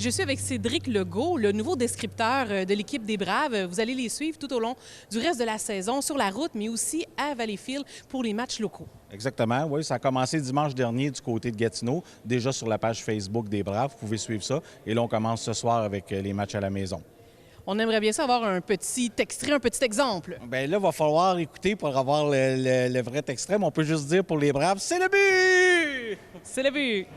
Je suis avec Cédric Legault, le nouveau descripteur de l'équipe des Braves. Vous allez les suivre tout au long du reste de la saison sur la route, mais aussi à Valleyfield pour les matchs locaux. Exactement, oui. Ça a commencé dimanche dernier du côté de Gatineau, déjà sur la page Facebook des Braves. Vous pouvez suivre ça. Et là, on commence ce soir avec les matchs à la maison. On aimerait bien ça avoir un petit extrait, un petit exemple. Bien là, il va falloir écouter pour avoir le vrai extrait, mais on peut juste dire pour les Braves, c'est le but! C'est le but!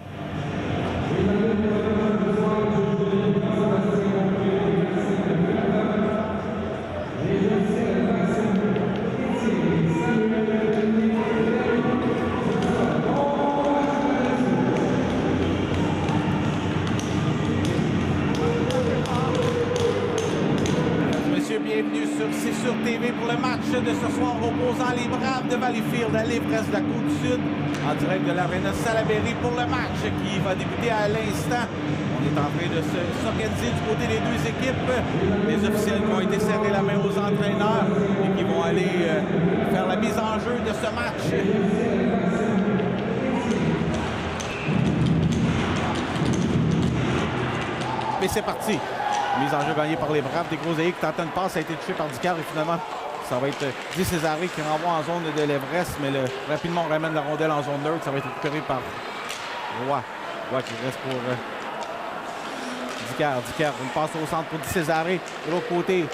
Bienvenue sur C'est sur TV pour le match de ce soir opposant les Braves de Valleyfield à l'Ivresse de la Côte-Sud en direct de l'Arena Salaberry pour le match qui va débuter à l'instant. On est en train de s'organiser du côté des deux équipes. Les officiels qui ont été serrés la main aux entraîneurs et qui vont aller faire la mise en jeu de ce match. Et c'est parti. Mise en jeu gagnée par les Braves. Des Groseilliers qui tentent une passe, ça a été touché par Dicard et finalement, ça va être Di Cesare qui renvoie en zone de l'Everest, mais rapidement, on ramène la rondelle en zone neutre. Ça va être récupéré par Roy. Roy qui reste pour Dicard. Dicard, une passe au centre pour Di Cesare. De l'autre côté,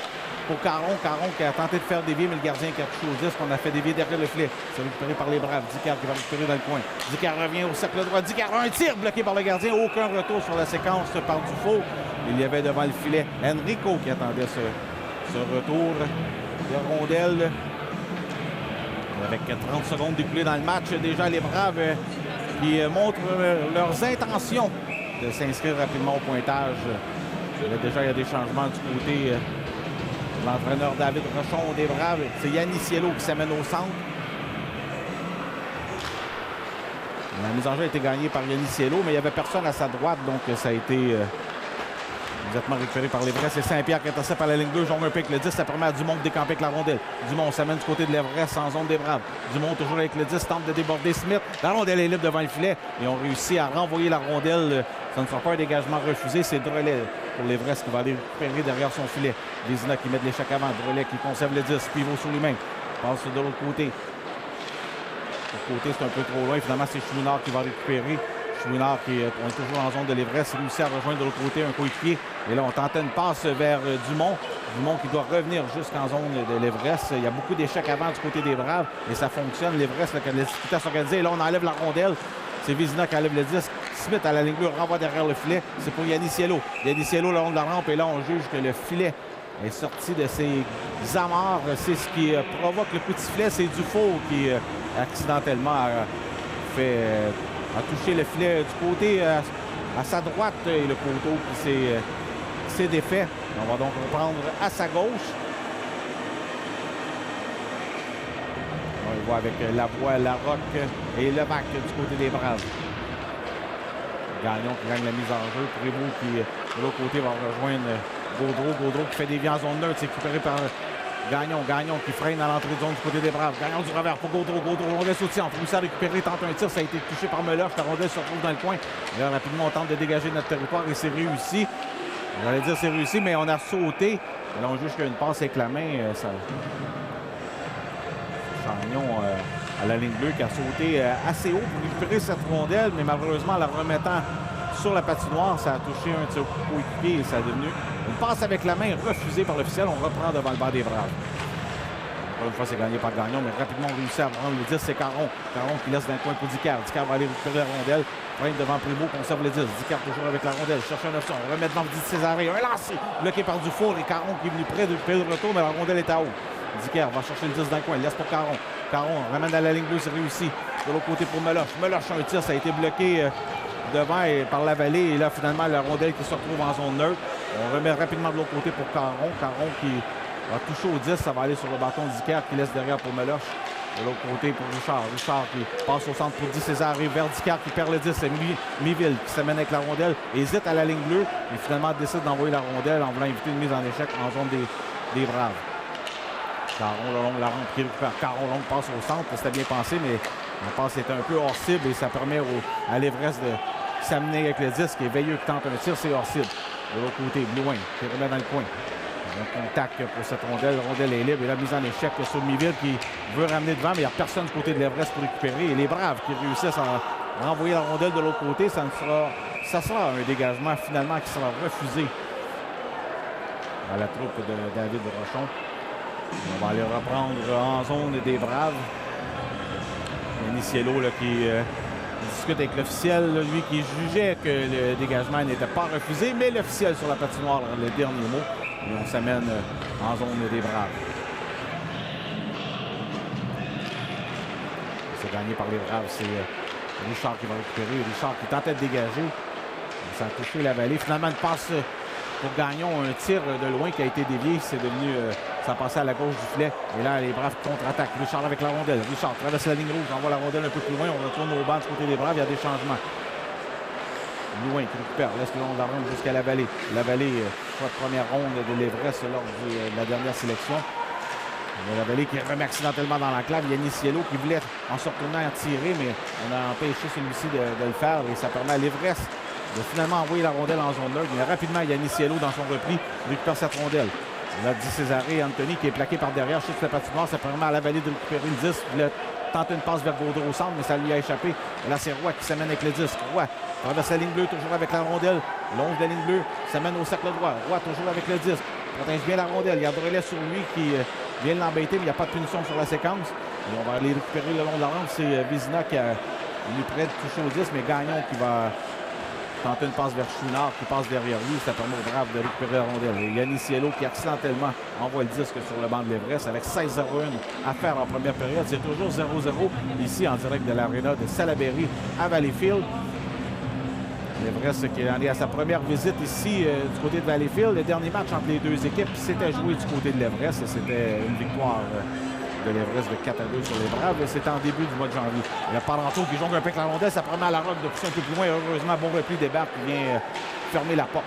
pour Caron. Caron qui a tenté de faire dévier, mais le gardien qui a touché au disque, on a fait dévier derrière le filet. C'est récupéré par les Braves. Dicard qui va récupérer dans le coin. Dicard revient au cercle droit. Dicard a un tir bloqué par le gardien. Aucun retour sur la séquence par Dufault. Il y avait devant le filet Enrico qui attendait ce retour de rondelle. Avec 30 secondes d'écoulées dans le match, déjà les Braves qui montrent leurs intentions de s'inscrire rapidement au pointage. Déjà, il y a des changements du côté de l'entraîneur David Rochon des Braves. C'est Yannis Cielo qui s'amène au centre. La mise en jeu a été gagnée par Yannis Cielo, mais il n'y avait personne à sa droite, donc ça a été immédiatement récupéré par l'Everest. C'est Saint-Pierre qui intercepte à la ligne 2, jongle un peu avec le 10. Ça permet à Dumont de décamper avec la rondelle. Dumont s'amène du côté de l'Everest en zone des Braves. Dumont toujours avec le 10, tente de déborder Smith. La rondelle est libre devant le filet et on réussit à renvoyer la rondelle. Ça ne sera pas un dégagement refusé. C'est Drolet pour l'Everest qui va aller récupérer derrière son filet. Vézina qui met de l'échec avant. Drolet qui conserve le 10. Pivot sur lui-même. Passe de l'autre côté. De l'autre côté, c'est un peu trop loin. Finalement, c'est Chouinard qui va récupérer. Chouinard qui est toujours en zone de l'Everest, réussit à rejoindre de l'autre côté un coéquipier. Et là, on tentait une passe vers Dumont. Dumont qui doit revenir jusqu'en zone de l'Everest. Il y a beaucoup d'échecs avant du côté des Braves et ça fonctionne. L'Everest, quand la difficulté à s'organiser. Et là, on enlève la rondelle. C'est Vézina qui enlève le disque. Smith à la ligne bleue renvoie derrière le filet. C'est pour Yannis Cielo. Yannis Cielo le long de la rampe. Et là, on juge que le filet est sorti de ses amarres. C'est ce qui provoque le coup de sifflet. C'est Dufault qui accidentellement a touché le filet du côté à sa droite et le poteau qui s'est défait. On va donc reprendre à sa gauche. On le voit avec Lavoie, Larocque et Levac du côté des Braves. Gagnon qui gagne la mise en jeu. Prévost qui, de l'autre côté, va rejoindre Gaudreau. Gaudreau qui fait des vies en zone neutre. C'est récupéré par Gagnon qui freine à l'entrée de zone du côté des Braves. Gagnon du revers pour Gaudreau. Gaudreau, rondelle soutien. On réussit à récupérer, tente un tir. Ça a été touché par Meloche. La rondelle se retrouve dans le coin. Et là, rapidement, on tente de dégager notre territoire et c'est réussi. J'allais dire c'est réussi, mais on a sauté. Et là, on juge qu'il y a une passe avec la main. Chagnon à la ligne bleue qui a sauté assez haut pour récupérer cette rondelle, mais malheureusement, en la remettant sur la patinoire, ça a touché un de ses coéquipiers et ça est devenu une passe avec la main refusée par l'officiel. On reprend devant le banc des Braves. Encore une fois, c'est gagné par Gagnon, mais rapidement, on réussit à prendre le 10. C'est Caron. Caron qui laisse dans le coin pour Dicard. Dicard va aller récupérer la rondelle. Freine devant Prévost, conserve le 10. Dicard toujours avec la rondelle. Cherche une option. On remet devant Di Cesare. Un lancer bloqué par Dufour et Caron qui est venu près de le retour, mais la rondelle est à haut. Dicard va chercher le 10 dans le coin. Il laisse pour Caron. Caron ramène à la ligne bleue, c'est réussi. De l'autre côté pour Meloche. Meloche, un tir, ça a été bloqué devant et par la vallée. Et là, finalement, la rondelle qui se retrouve en zone neutre. On remet rapidement de l'autre côté pour Caron. Caron qui va toucher au 10. Ça va aller sur le bâton d'Icard qui laisse derrière pour Meloche. De l'autre côté pour Richard. Richard qui passe au centre pour Di Cesare. Vers Dicard qui perd le 10. C'est Miville qui s'amène avec la rondelle. Hésite à la ligne bleue. Et finalement décide d'envoyer la rondelle en voulant éviter une mise en échec en zone des Braves. Caron le long de la rampe qui récupère. Caron long passe au centre. C'était bien pensé, mais la passe était un peu hors cible et ça permet à l'Everest de s'amener avec le disque. Et Veilleux qui tente un tir, c'est hors cible. De l'autre côté, Blouin qui remet dans le coin. Un contact pour cette rondelle. La rondelle est libre et la mise en échec sur Miville qui veut ramener devant, mais il n'y a personne du côté de l'Everest pour récupérer. Et les Braves qui réussissent à renvoyer la rondelle de l'autre côté, ça sera un dégagement finalement qui sera refusé à la troupe de David Rochon. On va aller reprendre en zone des Braves. Yannis Cielo qui discute avec l'officiel, lui qui jugeait que le dégagement n'était pas refusé, mais l'officiel sur la patinoire, le dernier mot. Et on s'amène en zone des Braves. C'est gagné par les Braves. C'est Richard qui va récupérer. Richard qui tentait de dégager. Ça a touché la vallée. Finalement, une passe pour Gagnon. Un tir de loin qui a été dévié. C'est devenu... ça a passé à la gauche du filet. Et là, les Braves contre-attaquent. Richard avec la rondelle. Richard traverse la ligne rouge. Envoie la rondelle un peu plus loin. On retourne au banc du côté des Braves. Il y a des changements. Loin qui récupère, laisse le long de la ronde jusqu'à la vallée. La vallée, soit première ronde de l'Everest lors de la dernière sélection. La vallée qui remet accidentellement dans l'enclave. Yannis Cielo qui voulait en se retournant à tirer, mais on a empêché celui-ci de le faire et ça permet à l'Everest de finalement envoyer la rondelle en zone neutre. Mais rapidement, Yannis Cielo dans son repli récupère cette rondelle. Là, Di Césaré et Anthony qui est plaqué par derrière sur la patinoire. Ça permet à la vallée de récupérer le 10. Il a tenté une passe vers Gaudreau au centre, mais ça lui a échappé. Et là, c'est Roy qui s'amène avec le 10. Roy traverse la ligne bleue, toujours avec la rondelle. Longe de la ligne bleue, s'amène au cercle droit. Roy toujours avec le 10. Protège bien la rondelle. Il y a Drolet sur lui qui vient l'embêter, mais il n'y a pas de punition sur la séquence. Et on va aller récupérer le long de la ronde. C'est Vizina qui a lui près de toucher au 10, mais Gagnon qui va tenter une passe vers Chouinard qui passe derrière lui. Ça permet aux Braves de récupérer la rondelle. Et Yannis Cielo qui accidentellement envoie le disque sur le banc de l'Everest avec 16-0-1 à faire en première période. C'est toujours 0-0 ici en direct de l'aréna de Salaberry à Valleyfield. L'Everest qui est allé à sa première visite ici du côté de Valleyfield. Le dernier match entre les deux équipes s'était joué du côté de l'Everest et c'était une victoire de l'Everest de 4-2 sur les Braves. C'était en début du mois de janvier. Le Parenteau qui jongle un peu avec la rondelle, ça permet à la Roque de pousser un peu plus loin. Heureusement, bon repli d'Hébert qui vient fermer la porte.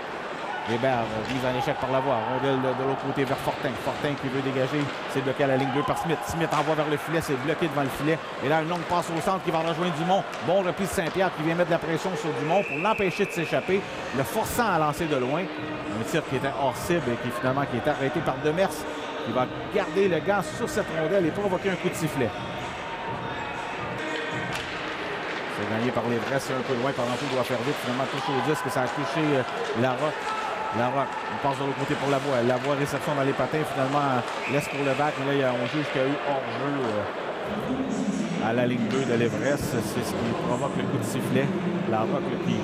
Hébert mise en échec par la voie. Rondelle de l'autre côté vers Fortin. Fortin qui veut dégager. C'est bloqué à la ligne 2 par Smith. Smith envoie vers le filet. C'est bloqué devant le filet. Et là, une longue passe au centre qui va rejoindre Dumont. Bon repli de Saint-Pierre qui vient mettre de la pression sur Dumont pour l'empêcher de s'échapper. Le forçant à lancer de loin. Un tir qui était hors cible et qui finalement qui est arrêté par Demers. Il va garder le gant sur cette rondelle et provoquer un coup de sifflet. C'est gagné par l'Everest, c'est un peu loin. Parenteau doit faire vite. Finalement, touche au disque. Ça a touché Larocque. Larocque, on passe de l'autre côté pour Lavoie. Lavoie, réception dans les patins. Finalement, laisse pour le bac. Là, on juge qu'il y a eu hors-jeu à la ligne 2 de l'Everest. C'est ce qui provoque le coup de sifflet. Larocque qui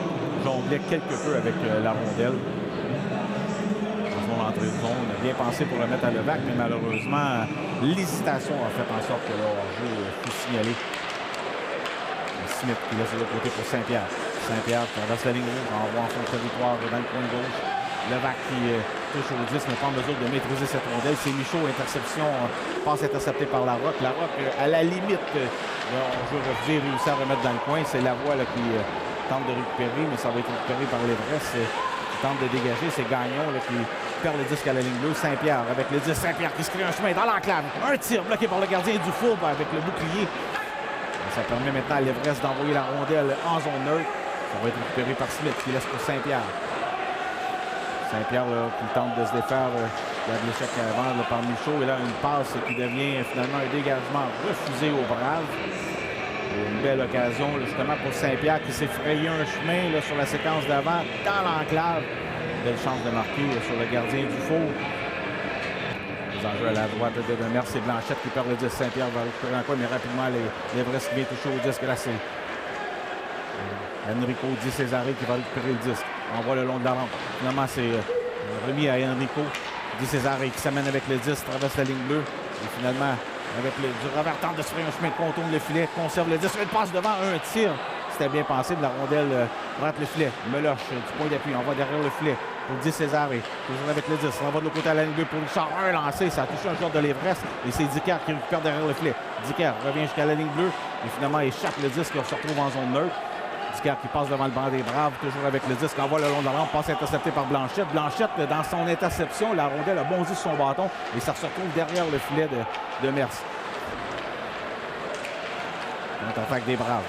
jonglait quelque peu avec la rondelle. Entrée de zone, bien pensé pour le mettre à Levac, mais malheureusement, l'hésitation a fait en sorte que le hors-jeu fut signalé. Smith qui laisse de l'autre côté pour Saint-Pierre. Saint-Pierre traverse la ligne rouge, envoie son territoire dans le coin gauche. Levac qui touche au 10, mais pas en mesure de maîtriser cette rondelle. C'est Michaud, interception, passe interceptée par Larocque. Larocque, à la limite, le hors-jeu refusé, réussit à remettre dans le coin. C'est Lavoie qui tente de récupérer, mais ça va être récupéré par l'Everest. Qui tente de dégager, c'est Gagnon qui perd le disque à la ligne bleue. Saint-Pierre avec le disque. Saint-Pierre qui se crée un chemin dans l'enclave. Un tir bloqué par le gardien du fourbe avec le bouclier. Et ça permet maintenant à l'Everest d'envoyer la rondelle en zone neutre. Ça va être récupéré par Smith qui laisse pour Saint-Pierre. Saint-Pierre qui tente de se défaire de l'échec avant par Michaud. Et là, une passe qui devient finalement un dégagement refusé aux Braves. Une belle occasion justement pour Saint-Pierre qui s'est frayé un chemin là, sur la séquence d'avant dans l'enclave. Belle chance de marquer sur le gardien du four. Les enjeux à la droite de Demers, c'est Blanchette qui perd le disque. Saint-Pierre va récupérer un coin, mais rapidement l'Everest qui vient toucher au disque. Là, c'est Enrico Di Césaré qui va récupérer le disque. Envoie le long de la rampe. Finalement, c'est remis à Enrico Di Césaré qui s'amène avec le disque, traverse la ligne bleue. Et finalement, avec du revers, tente de se faire un chemin, contourne le filet, conserve le disque, il passe devant, un tir. C'était bien pensé, de la rondelle rate le filet. Meloche du point d'appui, envoie derrière le filet pour Di Césaré. Toujours avec le disque, on va de l'autre côté à la ligne 2 pour Richard. Un lancé, ça a touché un joueur de l'Everest et c'est Dicker qui récupère derrière le filet. Dicker revient jusqu'à la ligne bleue et finalement échappe le disque et on se retrouve en zone neutre. Dicker qui passe devant le banc des Braves, toujours avec le disque, envoie le long de la rampe, passe intercepté par Blanchette. Blanchette, dans son interception, la rondelle a bondi sur son bâton et ça se retrouve derrière le filet de Mers. Contre-attaque des Braves.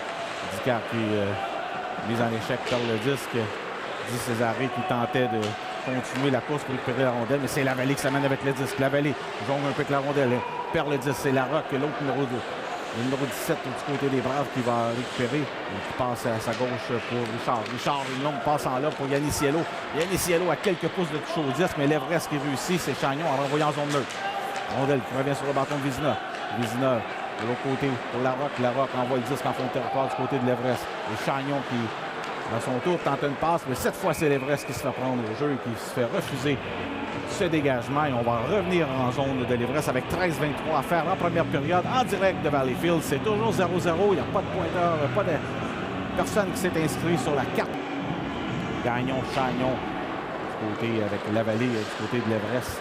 Dicker qui mise en échec par le disque. Di Césaré qui tentait de continuer la course pour récupérer la rondelle, mais c'est Lavallée qui s'amène avec le disque. Lavallée jongle un peu avec la rondelle, perd le disque. C'est Larocque, l'autre numéro 2. Le numéro 17 du côté des Braves qui va récupérer. Il passe à sa gauche pour Richard. Richard, une longue passe en là pour Yannis Cielo. Yannis Cielo a quelques pouces de touche au disque, mais l'Everest qui réussit, c'est Chagnon en renvoyant en zone neutre. Rondelle qui revient sur le bâton de Vézina. Vézina de l'autre côté pour Larocque. Larocque envoie le disque en fond de territoire du côté de l'Everest. Et Chagnon qui, à son tour, tente une passe, mais cette fois, c'est l'Everest qui se fait prendre au jeu et qui se fait refuser ce dégagement. Et on va revenir en zone de l'Everest avec 13-23 à faire en première période en direct de Valleyfield. C'est toujours 0-0. Il n'y a pas de pointeur, pas de personne qui s'est inscrit sur la carte. Gagnon, Chagnon du côté avec Lavallée du côté de l'Everest.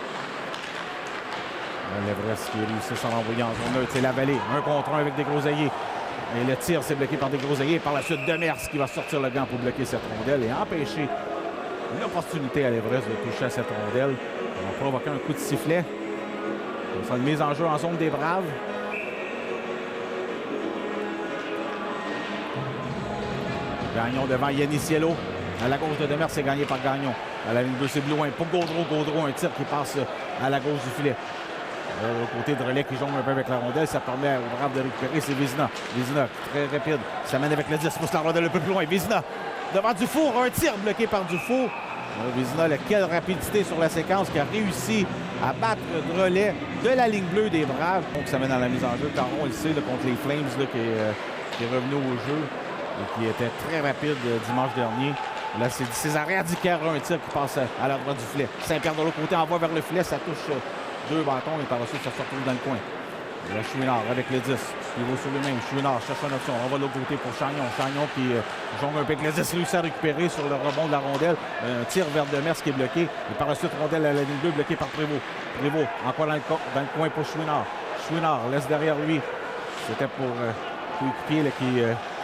L'Everest qui réussit son envoyé en zone neutre. C'est Lavallée, 1 contre 1 avec des Groseilliers. Et le tir, c'est bloqué par des Groseilliers. Par la suite, Demers qui va sortir le gant pour bloquer cette rondelle et empêcher l'opportunité à l'Everest de toucher à cette rondelle. On va provoquer un coup de sifflet. Ça sera une mise en jeu en zone des Braves. Gagnon devant Yannis Cielo. À la gauche de Demers, c'est gagné par Gagnon. À la ligne 2, c'est Blouin. Pour Gaudreau, un tir qui passe à la gauche du filet. Le côté de relais qui jongle un peu avec la rondelle, ça permet aux Braves de récupérer. C'est Vézina. Vézina, très rapide. Ça mène avec le 10, pousse la rondelle un peu plus loin. Vézina, devant Dufour, un tir bloqué par Dufour. Vézina, quelle rapidité sur la séquence qui a réussi à battre le relais de la ligne bleue des Braves. Donc ça mène dans la mise en jeu. Caron, on le sait, là, contre les Flames, là, qui est revenu au jeu et qui était très rapide dimanche dernier. Là, c'est Césaré Addicaire, un tir qui passe à la droite du filet. Saint-Pierre de l'autre côté envoie vers le filet, ça touche 2 bâtons et par la suite, ça se retrouve dans le coin. Là, Chouinard avec le 10. Il va sur lui-même. Chouinard cherche une option. On va de l'autre côté pour Chagnon. Chagnon qui jongle un peu avec le 10, réussit à récupérer sur le rebond de la rondelle. Un tir vers Demers qui est bloqué. Et par la suite, rondelle à la ligne 2 bloquée par Prévost. Prévost encore dans le coin pour Chouinard. Chouinard laisse derrière lui. C'était pour coéquipier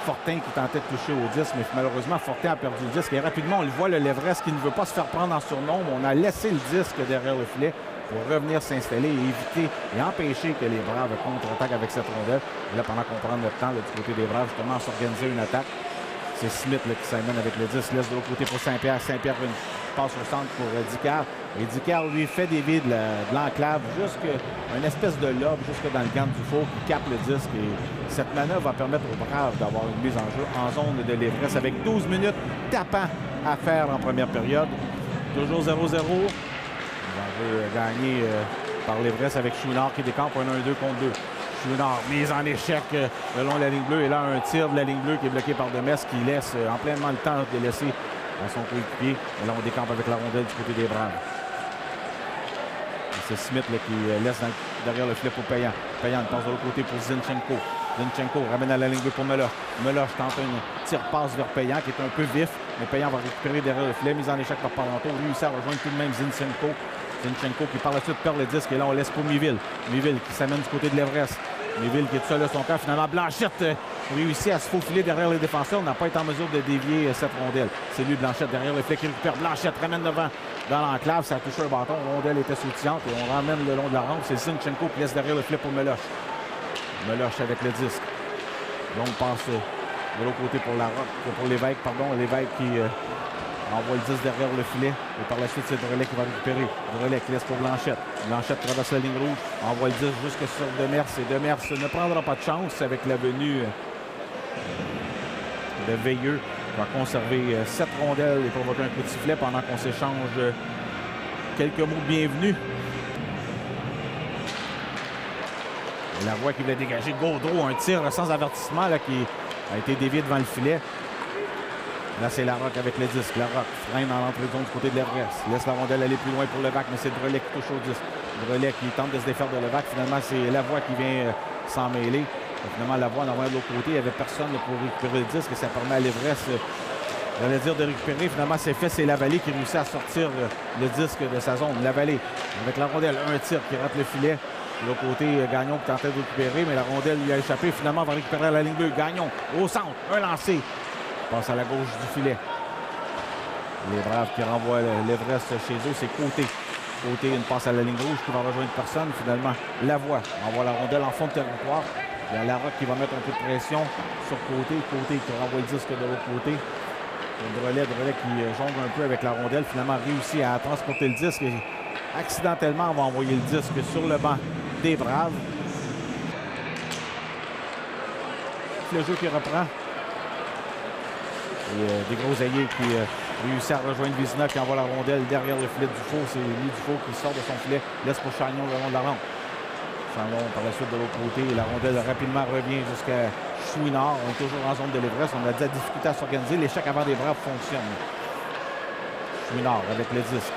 Fortin qui tentait de toucher au disque, mais malheureusement, Fortin a perdu le disque. Et rapidement, on le voit, l'Everest qui ne veut pas se faire prendre en surnombre. On a laissé le disque derrière le filet pour revenir s'installer et éviter et empêcher que les Braves contre-attaquent avec cette rondelle. Et là, pendant qu'on prend le temps du côté des Braves, justement, à s'organiser une attaque. C'est Smith qui s'amène avec le 10, laisse de l'autre côté pour Saint-Pierre. Saint-Pierre passe au centre pour Dicard. Et Dicard, lui, fait dévier de l'enclave jusqu'à une espèce de lobe, jusque dans le gant du four qui capte le disque. Et cette manœuvre va permettre aux Braves d'avoir une mise en jeu en zone de l'Everest avec 12 minutes tapant à faire en première période. Toujours 0-0. Gagné par l'Everest avec Chouinard qui décampe un 1-2 contre 2. Chouinard mise en échec le long de la ligne bleue. Et là, un tir de la ligne bleue qui est bloqué par Demers qui laisse en pleinement le temps de laisser à son coéquipier. Et là, on décampe avec la rondelle du côté des Braves. C'est Smith qui laisse derrière le filet pour Payan. Payan passe de l'autre côté pour Zinchenko. Zinchenko ramène à la ligne bleue pour Meloche. Meloche tente un tir-passe vers Payan qui est un peu vif. Mais Payan va récupérer derrière le filet. Mise en échec par Parenteau. Réussit à rejoindre tout de même Zinchenko. Zinchenko qui par la suite perd le disque et là on laisse pour Miville. Miville qui s'amène du côté de l'Everest. Miville qui est tout seul à son camp. Finalement, Blanchette réussit à se faufiler derrière les défenseurs. On n'a pas été en mesure de dévier cette rondelle. C'est lui, Blanchette, derrière le filet qui récupère. Blanchette ramène devant dans l'enclave. Ça a touché un bâton. La rondelle était sautillante et on ramène le long de la rampe. C'est Zinchenko qui laisse derrière le filet pour Meloche. Meloche avec le disque. Longue passe de l'autre côté pour l'Évêque. L'Évêque qui envoie le 10 derrière le filet. Et par la suite, c'est Drolet qui va récupérer. Drolet qui laisse pour Blanchette. Blanchette traverse la ligne rouge. Envoie le 10 jusque sur Demers. Et Demers ne prendra pas de chance avec la venue de Veilleux. Il va conserver 7 rondelles et provoquer un coup de sifflet pendant qu'on s'échange quelques mots de bienvenue. Et la voie qui voulait dégager Gaudreau. Un tir sans avertissement là, qui a été dévié devant le filet. Là, c'est Larocque avec le disque. Larocque freine dans l'entrée de zone du côté de l'Everest. Laisse la rondelle aller plus loin pour Levac, mais c'est Drolet qui touche au disque. Drolet qui tente de se défaire de Levac. Finalement, c'est Lavoie qui vient s'en mêler. Et finalement, Lavoie en envoie de l'autre côté. Il n'y avait personne pour récupérer le disque et ça permet à l'Everest de récupérer. Finalement, c'est fait. C'est Lavallée qui réussit à sortir le disque de sa zone. Lavallée avec la rondelle. Un tir qui rate le filet. De l'autre côté, Gagnon qui tentait de récupérer, mais la rondelle lui a échappé. Finalement, on va récupérer à la ligne 2. Gagnon au centre. Un lancé. Passe à la gauche du filet. Les Braves qui renvoient l'Everest chez eux, c'est Côté. Côté, une passe à la ligne rouge qui va rejoindre personne. Finalement, Lavoie envoie la rondelle en fond de territoire. Il y a Larocque qui va mettre un peu de pression sur Côté. Côté qui renvoie le disque de l'autre côté. Drolet qui jongle un peu avec la rondelle, finalement réussit à transporter le disque et accidentellement on va envoyer le disque sur le banc des Braves. Le jeu qui reprend. Et des Groseilliers qui réussit à rejoindre Vizina qui envoie la rondelle derrière le filet de Dufault. C'est lui Dufault qui sort de son filet, laisse pour Chagnon le long de la rampe. Chagnon par la suite de l'autre côté. La rondelle rapidement revient jusqu'à Chouinard. On est toujours en zone de l'ivresse. On a de la difficulté à s'organiser. L'échec avant des Braves fonctionne. Chouinard avec le disque.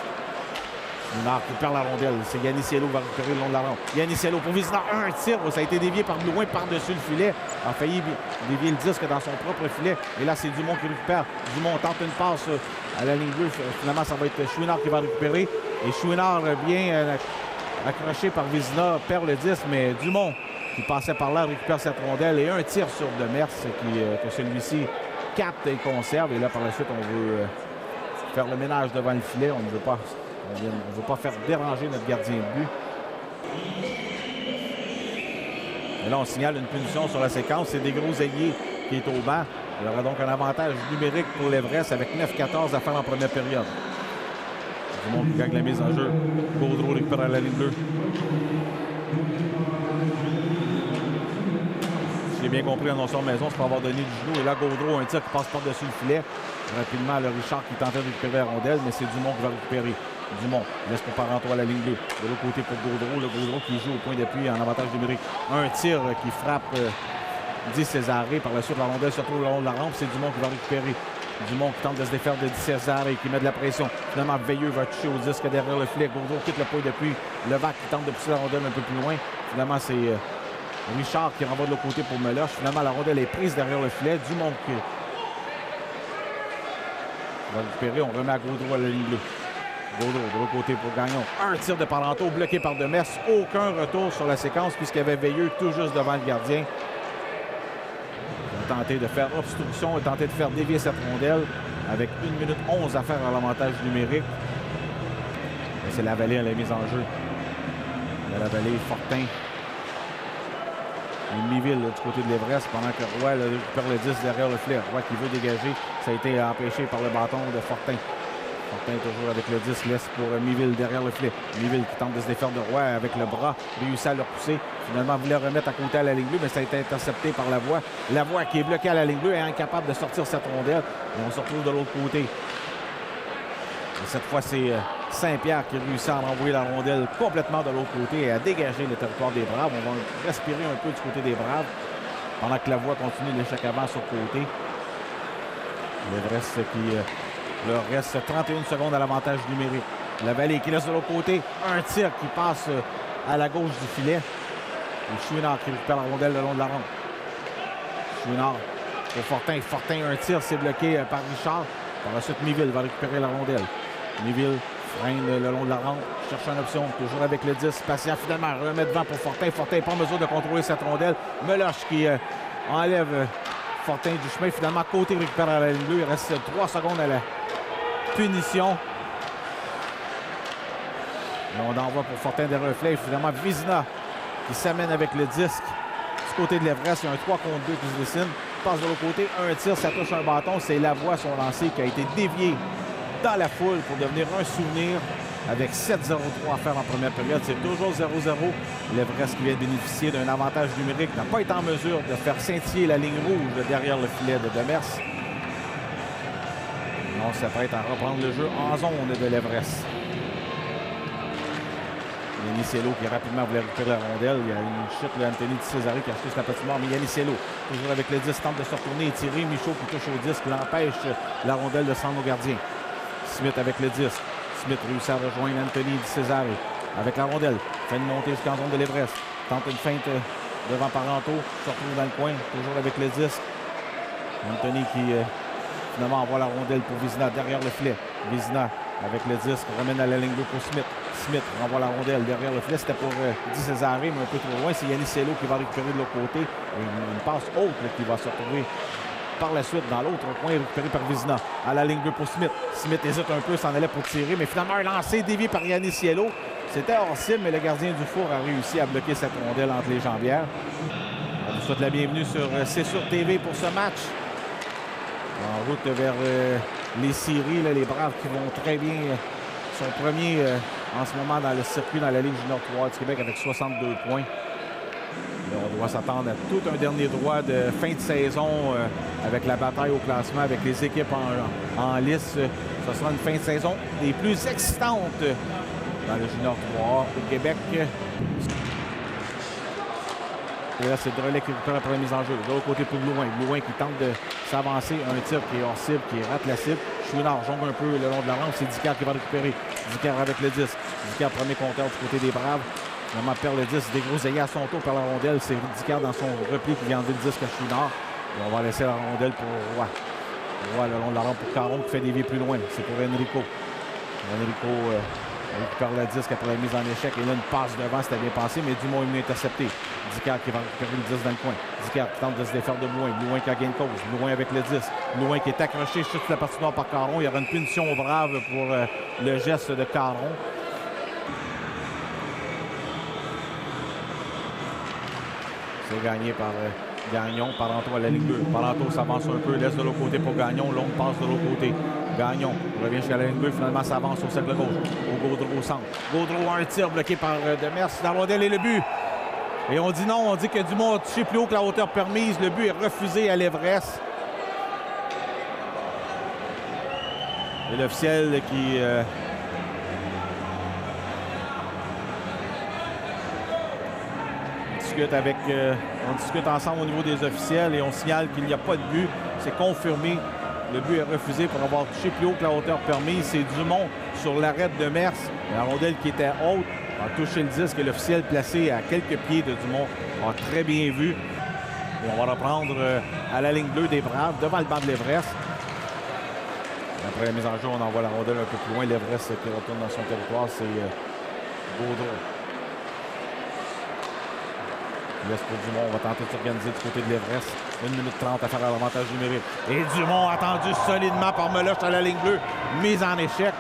Chouinard qui perd la rondelle. C'est Yannick-Cielo qui va récupérer le long de la rampe. Yannick-Cielo pour Vizina. Un tir. Ça a été dévié par Blouin par-dessus le filet. A failli dévier le disque dans son propre filet. Et là, c'est Dumont qui récupère. Dumont tente une passe à la ligne bleue. Finalement, ça va être Chouinard qui va récupérer. Et Chouinard bien accroché par Vizina, perd le disque, mais Dumont qui passait par là récupère cette rondelle et un tir sur Demers que celui-ci capte et conserve. Et là, par la suite, on veut faire le ménage devant le filet. On ne veut pas faire déranger notre gardien de but. Et là, on signale une punition sur la séquence. C'est des Groseilliers qui est au banc. Il y aura donc un avantage numérique pour l'Everest avec 9-14 à faire en première période. Dumont qui gagne la mise en jeu. Gaudreau récupère à la ligne bleue. Si j'ai bien compris, annonceur maison, c'est pour avoir donné du genou. Et là, Gaudreau, un tir qui passe par-dessus le filet. Rapidement, le Richard qui tentait de récupérer la rondelle, mais c'est Dumont qui va récupérer. Dumont laisse pour Parenteau à la ligne bleue. De l'autre côté pour Gaudreau. Le Gaudreau qui joue au point d'appui en avantage numérique. Un tir qui frappe Di Cesare. Par la suite, la rondelle se retrouve le long de la rampe. C'est Dumont qui va récupérer. Dumont qui tente de se défaire de Di Cesare et qui met de la pression. Finalement, Veilleux va toucher au disque derrière le filet. Gaudreau quitte le point d'appui. Levac qui tente de pousser la rondelle un peu plus loin. Finalement, c'est Richard qui renvoie de l'autre côté pour Meloche. Finalement, la rondelle est prise derrière le filet. Dumont qui va récupérer. On remet à Gaudreau à la ligne bleue. Gaudreau de l'autre côté pour Gagnon. Un tir de Parenteau bloqué par Demers. Aucun retour sur la séquence puisqu'il y avait Veilleux tout juste devant le gardien. Il a tenté de faire obstruction, il a tenté de faire dévier cette rondelle avec 1 minute 11 à faire à l'avantage numérique. Et c'est Lavallée à la mise en jeu. Lavallée, Fortin. Et Miville du côté de l'Everest pendant que Roy récupère le 10 derrière le filet. Roy qui veut dégager. Ça a été empêché par le bâton de Fortin. Fortin toujours avec le 10, laisse pour Miville derrière le filet. Miville qui tente de se défaire de Roy avec le bras, réussit à le repousser. Finalement, voulait remettre à côté à la ligne bleue, mais ça a été intercepté par Lavoie. Lavoie qui est bloqué à la ligne bleue est incapable de sortir cette rondelle. Et on se retrouve de l'autre côté. Et cette fois, c'est Saint-Pierre qui réussit à envoyer la rondelle complètement de l'autre côté et à dégager le territoire des Braves. On va respirer un peu du côté des Braves pendant que Lavoie continue l'échec avant sur le côté. L'Everest qui... leur reste 31 secondes à l'avantage numérique. Lavallée qui laisse de l'autre côté. Un tir qui passe à la gauche du filet. Et Chouinard qui récupère la rondelle le long de la rampe. Chouinard pour Fortin. Fortin, un tir, c'est bloqué par Richard. Par la suite, Miville va récupérer la rondelle. Miville freine le long de la rampe. Cherche une option. Toujours avec le 10. Patient finalement remet devant pour Fortin. Fortin n'est pas en mesure de contrôler cette rondelle. Meloche qui enlève Fortin du chemin. Finalement, côté récupère à la ligne bleue. Il reste 3 secondes à la punition. Et on envoie pour Fortin derrière le filet. Finalement, Vizina qui s'amène avec le disque. Du côté de l'Everest, il y a un 3 contre 2 qui se dessine. Passe de l'autre côté, un tir, ça touche un bâton. C'est Lavoie, son lancer, qui a été dévié dans la foule pour devenir un souvenir avec 7-0-3 à faire en première période. C'est toujours 0-0. L'Everest qui vient de bénéficier d'un avantage numérique n'a pas été en mesure de faire scintiller la ligne rouge derrière le filet de Demers. On s'apprête à reprendre le jeu en zone de l'Everest. Yannick-Cielo qui rapidement voulait récupérer la rondelle. Il y a une chute de Anthony Di Cesare qui a touché la patinoire. Mais Yannick-Cielo, toujours avec le 10, tente de se retourner et tirer. Michaud qui touche au disque, l'empêche la rondelle de s'en au gardien. Smith avec le 10. Smith réussit à rejoindre Anthony Di Cesare avec la rondelle. Fait une montée jusqu'en zone de l'Everest. Tente une feinte devant Parenteau. Se retrouve dans le coin, toujours avec le 10. Anthony qui... finalement, envoie la rondelle pour Vizina derrière le filet. Vizina avec le disque ramène à la ligne bleue pour Smith. Smith renvoie la rondelle derrière le filet. C'était pour Di Cesare, mais un peu trop loin. C'est Yannick-Cielo qui va récupérer de l'autre côté. Une passe haute qui va se retrouver par la suite dans l'autre coin, récupéré par Vizina. À la ligne bleue pour Smith. Smith hésite un peu, s'en allait pour tirer, mais finalement un lancer dévié par Yannick-Cielo. C'était hors cible, mais le gardien du four a réussi à bloquer cette rondelle entre les jambières. On vous souhaite la bienvenue sur C'est sur TV pour ce match. En route vers les séries, là, les Braves qui vont très bien. Sont premiers en ce moment dans le circuit dans la Ligue junior 3 du Québec avec 62 points. Là, on doit s'attendre à tout un dernier droit de fin de saison avec la bataille au classement, avec les équipes en lice. Ce sera une fin de saison des plus excitantes dans le junior 3 au Québec. Et là, c'est Drolet qui récupère après la mise en jeu. De l'autre côté pour Blouin. Blouin qui tente de s'avancer. Un tir qui est hors cible, qui rate la cible. Chouinard jongle un peu le long de la rampe. C'est Dicard qui va récupérer. Dicard avec le 10. Dicard, premier compteur du côté des Braves. Vraiment perd le 10. Dégroseillé à son tour par la rondelle. C'est Dicard dans son repli qui vient enlever le 10 à Chouinard. Et on va laisser la rondelle pour Roy. Roy le long de la rampe pour Caron qui fait dévier plus loin. C'est pour Enrico. Enrico récupère le disque après la mise en échec. Et là, une passe devant, c'était bien passé, mais Dumont est mieux intercepté. Dicard qui va récupérer le 10 dans le coin. Dicard qui tente de se défaire de Blouin. Blouin qui a gain de cause. Blouin avec le 10. Blouin qui est accroché sur la partie noire par Caron. Il y aura une punition au Brave pour le geste de Caron. C'est gagné par Gagnon. Parenteau à la ligne 2. Parenteau s'avance un peu, laisse de l'autre côté pour Gagnon. Longue passe de l'autre côté. Gagnon revient jusqu'à la ligne 2. Finalement, s'avance au cercle gauche. Au Gaudreau au centre. Gaudreau a un tir bloqué par Demers. La rondelle et le but. Et on dit non. On dit que Dumont a touché plus haut que la hauteur permise. Le but est refusé à l'Everest. Et l'officiel qui... on discute ensemble au niveau des officiels et on signale qu'il n'y a pas de but. C'est confirmé. Le but est refusé pour avoir touché plus haut que la hauteur permise. C'est Dumont sur l'arrêt de Mers. La rondelle qui était haute a touché le disque et l'officiel placé à quelques pieds de Dumont a très bien vu. Et on va reprendre à la ligne 2 des Braves devant le banc de l'Everest. Après la mise en jeu, on envoie la rondelle un peu plus loin. L'Everest qui retourne dans son territoire, c'est Gaudreau. Laisse pour Dumont, on va tenter de s'organiser du côté de l'Everest. 1 minute 30 à faire à l'avantage numérique. Et Dumont attendu solidement par Meloche à la ligne bleue. Mise en échec.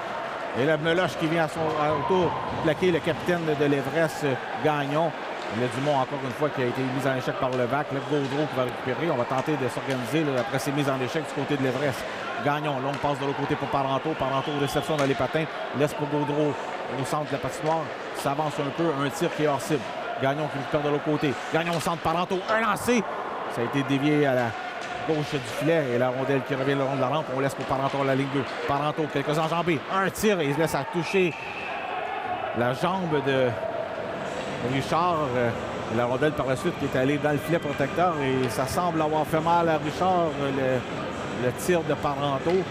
Et là, Meloche qui vient à son tour plaquer le capitaine de l'Everest, Gagnon. Et là, Dumont, encore une fois, qui a été mis en échec par Levac. Le Gaudreau qui va récupérer. On va tenter de s'organiser après ces mises en échec du côté de l'Everest. Gagnon, longue passe de l'autre côté pour Parenteau. Parenteau, réception dans les patins. Laisse pour Gaudreau au centre de la patinoire. S'avance un peu. Un tir qui est hors cible. Gagnon qui récupère de l'autre côté. Gagnon au centre, Parenteau, un lancé. Ça a été dévié à la gauche du filet et la rondelle qui revient le long de la rampe. On laisse pour Parenteau à la ligne 2. Parenteau, quelques enjambées. Un tir et il se laisse à toucher la jambe de Richard. La rondelle par la suite qui est allée dans le filet protecteur et ça semble avoir fait mal à Richard, le tir de Parenteau.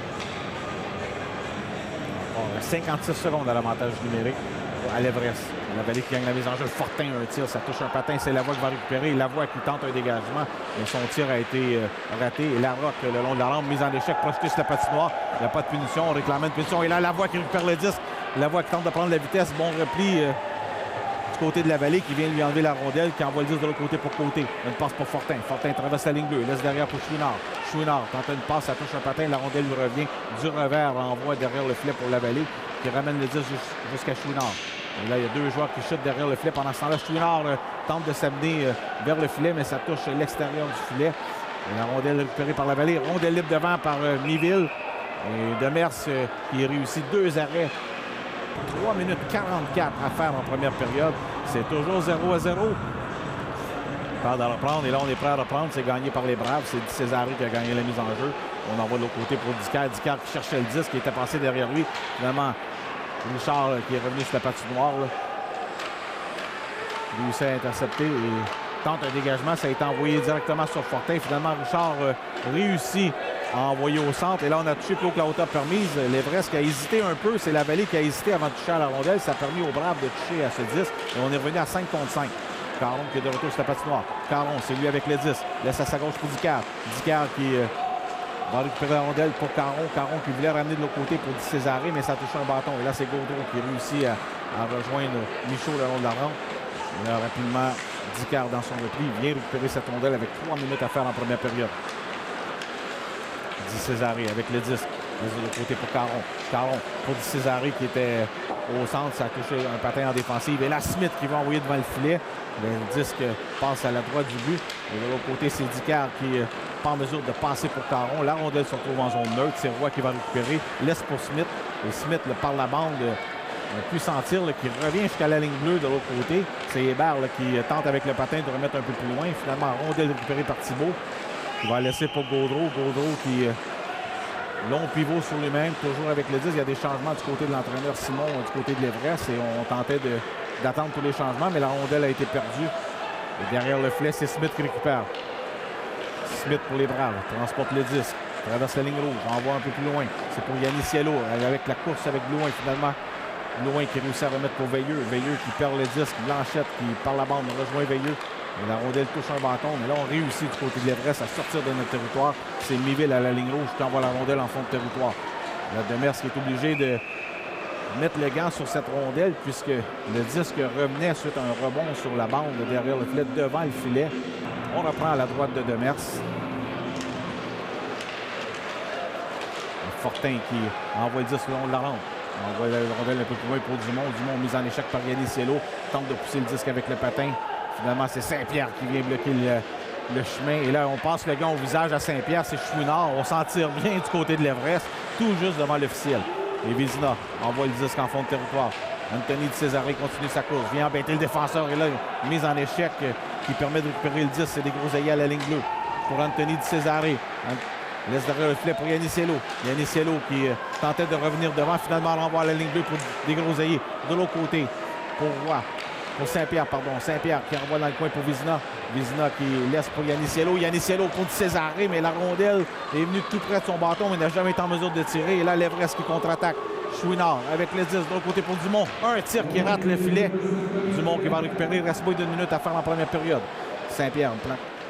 56 secondes à l'avantage numérique à l'Everest. Lavallée qui gagne la mise en jeu. Fortin, un tir, ça touche un patin. C'est Lavoie qui va récupérer. Lavoie qui tente un dégagement. Mais son tir a été raté. Et Larocque, le long de la rampe, mise en échec, projeté sur la patinoire. Il n'y a pas de punition. On réclame une punition. Et là, Lavoie qui récupère le disque. Lavoie qui tente de prendre la vitesse. Bon repli du côté de Lavallée qui vient lui enlever la rondelle, qui envoie le disque de l'autre côté pour côté. Une passe pour Fortin. Fortin traverse la ligne 2. Laisse derrière pour Chouinard. Chouinard tente une passe, ça touche un patin. La rondelle lui revient du revers. Envoie derrière le filet pour Lavallée qui ramène le disque jusqu'à Chouinard. Et là, il y a deux joueurs qui chutent derrière le filet. Pendant ce temps-là, Chouinard tente de s'amener vers le filet, mais ça touche l'extérieur du filet. Et la rondelle récupérée par Lavallée. Rondelle libre devant par Miville. Et Demers qui réussit 2 arrêts. 3 minutes 44 à faire en première période. C'est toujours 0-0. Prêt à reprendre. Et là, on est prêt à reprendre. C'est gagné par les Braves. C'est Di Cesare qui a gagné la mise en jeu. On envoie de l'autre côté pour Dicard. Dicard qui cherchait le disque, qui était passé derrière lui. Finalement, Richard qui est revenu sur la patinoire. Réussit à intercepter et tente un dégagement. Ça a été envoyé directement sur Fortin. Finalement, Richard réussit à envoyer au centre. Et là, on a touché plus haut que la hauteur permise. L'Everest qui a hésité un peu. C'est Lavallée qui a hésité avant de toucher à la rondelle. Ça a permis aux Braves de toucher à ce 10. Et on est revenu à 5 contre 5. Caron qui est de retour sur la patinoire. Caron, c'est lui avec le 10. Laisse à sa gauche pour Dicard. Dicard qui va récupérer la rondelle pour Caron. Caron qui voulait ramener de l'autre côté pour Di Cesare, mais ça a touché un bâton. Et là, c'est Gaudreau qui réussit à rejoindre Michaud le long de la rampe. Et là, rapidement, Dicard dans son repli vient récupérer cette rondelle avec 3 minutes à faire en première période. Di Cesare avec le disque. De côté pour Caron. Caron pour Di Cesare qui était au centre. Ça a touché un patin en défensive. Et là, Smith qui va envoyer devant le filet. Le disque passe à la droite du but. Et de l'autre côté, c'est Dicard qui n'est pas en mesure de passer pour Caron. La rondelle se retrouve en zone neutre. C'est Roy qui va récupérer. Laisse pour Smith. Et Smith, par la bande, on a pu sentir qui revient jusqu'à la ligne bleue de l'autre côté. C'est Hébert qui tente avec le patin de remettre un peu plus loin. Finalement, rondelle récupérée par Thibault. Il va laisser pour Gaudreau. Gaudreau qui long pivot sur lui-même, toujours avec le 10. Il y a des changements du côté de l'entraîneur Simon, du côté de l'Everest. Et on tentait d'attendre tous les changements, mais la rondelle a été perdue. Et derrière le filet, c'est Smith qui récupère. Smith pour les Braves. Transporte le disque. Traverse la ligne rouge. Envoie un peu plus loin. C'est pour Yannis Cielo. Avec la course avec Blouin, finalement. Blouin qui réussit à remettre pour Veilleux. Veilleux qui perd le disque. Blanchette qui, par la bande, rejoint Veilleux. Et la rondelle touche un bâton. Mais là, on réussit du côté de l'Everest à sortir de notre territoire. C'est Miville à la ligne rouge qui envoie la rondelle en fond de territoire. La Demers qui est obligé de mettre le gant sur cette rondelle puisque le disque revenait suite à un rebond sur la bande derrière le filet, devant le filet. On reprend à la droite de Demers. Fortin qui envoie le disque le long de la rampe. On envoie la rondelle un peu plus loin pour Dumont. Dumont mis en échec par Yannis Cielo. Tente de pousser le disque avec le patin. Finalement, c'est Saint-Pierre qui vient bloquer le chemin. Et là, on passe le gant au visage à Saint-Pierre. C'est Chouinard. On s'en tire bien du côté de l'Everest, tout juste devant l'officiel. Et Vézina envoie le disque en fond de territoire. Anthony Di Cesare continue sa course. Vient embêter le défenseur. Et là, mise en échec qui permet de récupérer le disque. C'est des groseilliers à la ligne bleue pour Anthony Di Cesare. Laisse derrière le filet pour Yannis Cielo. Yannis Cielo qui tentait de revenir devant. Finalement, renvoie à la ligne bleue pour des groseilliers. De l'autre côté, pour Roy. Pour Saint-Pierre, pardon. Saint-Pierre qui renvoie dans le coin pour Vézina. Vézina qui laisse pour Yannis Cielo. Yannis Cielo pour Di Cesare, mais la rondelle est venue tout près de son bâton, mais n'a jamais été en mesure de tirer. Et là, l'Everest qui contre-attaque. Chouinard avec le 10 de l'autre côté pour Dumont. Un tir qui rate le filet. Dumont qui va récupérer. Il reste pas d'une minute à faire en première période. Saint-Pierre,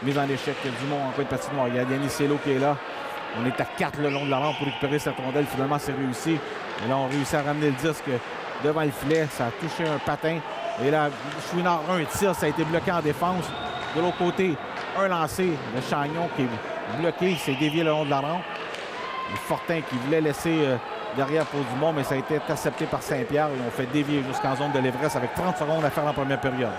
mise en échec. Dumont en coin de patinoire. Il y a Yannis Cielo qui est là. On est à 4 le long de la rampe pour récupérer cette rondelle. Finalement, c'est réussi. Et là, on réussit à ramener le disque devant le filet. Ça a touché un patin. Et là, Chouinard, un tir, ça a été bloqué en défense. De l'autre côté, un lancé de Chagnon qui est bloqué. Il s'est dévié le long de la rampe. Et Fortin qui voulait laisser derrière pour Dumont, mais ça a été intercepté par Saint-Pierre. Ils ont fait dévier jusqu'en zone de l'Everest avec 30 secondes à faire en première période.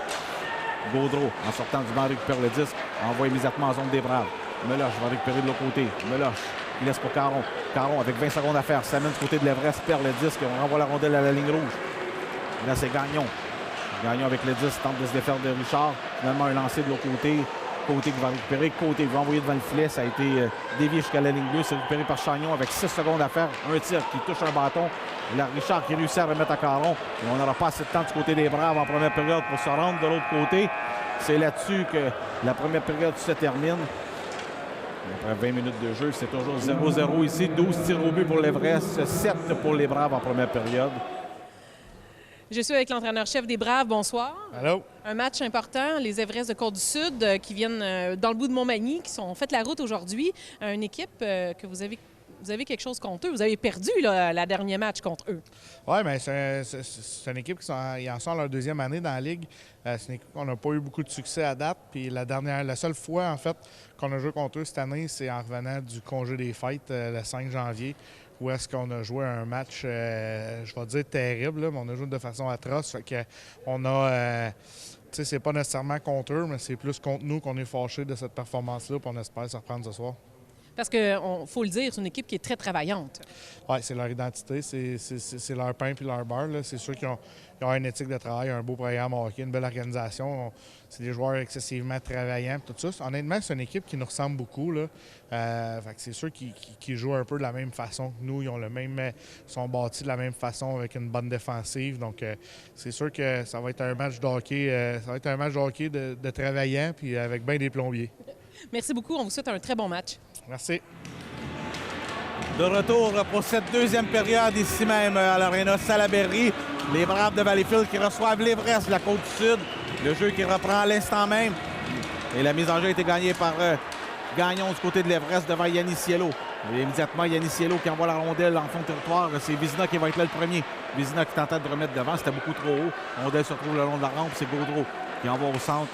Gaudreau, en sortant du banc, récupère le disque. Envoie immédiatement en zone des Braves. Meloche va récupérer de l'autre côté. Meloche, il laisse pour Caron. Caron avec 20 secondes à faire. S'amène du côté de l'Everest, perd le disque. On renvoie la rondelle à la ligne rouge. Et là, c'est Gagnon. Gagnon avec le disque, tente de se défaire de Richard. Finalement, un lancé de l'autre côté. Côté qui va récupérer. Côté qui va envoyer devant le filet. Ça a été dévié jusqu'à la ligne bleue. C'est récupéré par Chagnon avec 6 secondes à faire. Un tir qui touche un bâton. Et là, Richard qui réussit à remettre à Caron. Et on n'aura pas assez de temps du côté des Braves en première période pour se rendre de l'autre côté. C'est là-dessus que la première période se termine. Après 20 minutes de jeu, c'est toujours 0-0 ici. 12 tirs au but pour l'Everest, 7 pour les Braves en première période. Je suis avec l'entraîneur-chef des Braves. Bonsoir. Allô? Un match important, les Everest de Côte-du-Sud qui viennent dans le bout de Montmagny, qui ont fait la route aujourd'hui. Une équipe que vous avez quelque chose contre eux. Vous avez perdu la dernière match contre eux. Oui, mais c'est une équipe qui en sort leur deuxième année dans la Ligue. C'est une équipe qu'on n'a pas eu beaucoup de succès à date. Puis la seule fois, en fait, qu'on a joué contre eux cette année, c'est en revenant du congé des fêtes le 5 janvier, où est-ce qu'on a joué un match, je vais dire terrible, là, mais on a joué de façon atroce. Fait qu'on a... tu sais, c'est pas nécessairement contre eux, mais c'est plus contre nous qu'on est fâchés de cette performance-là, puis on espère se reprendre ce soir. Parce qu'il faut le dire, c'est une équipe qui est très travaillante. Oui, c'est leur identité, c'est leur pain puis leur beurre. C'est sûr qu'ils ont une éthique de travail, un beau programme hockey, une belle organisation. C'est des joueurs excessivement travaillants, tout ça. Honnêtement, c'est une équipe qui nous ressemble beaucoup. Là. Fait que c'est sûr qu'ils jouent un peu de la même façon que nous. Ils ont sont bâtis de la même façon avec une bonne défensive. Donc, c'est sûr que ça va être un match de hockey, de travaillants puis avec bien des plombiers. Merci beaucoup. On vous souhaite un très bon match. Merci. De retour pour cette deuxième période ici même à l'Arena Salaberry. Les Braves de Valleyfield qui reçoivent l'Everest de la Côte-du-Sud. Le jeu qui reprend à l'instant même. Et la mise en jeu a été gagnée par Gagnon du côté de l'Everest devant Yannis Cielo. Et immédiatement, Yannis Cielo qui envoie la rondelle en fond de territoire. C'est Vézina qui va être là le premier. Vézina qui tentait de remettre devant. C'était beaucoup trop haut. La rondelle se retrouve le long de la rampe. C'est Gaudreau qui envoie au centre.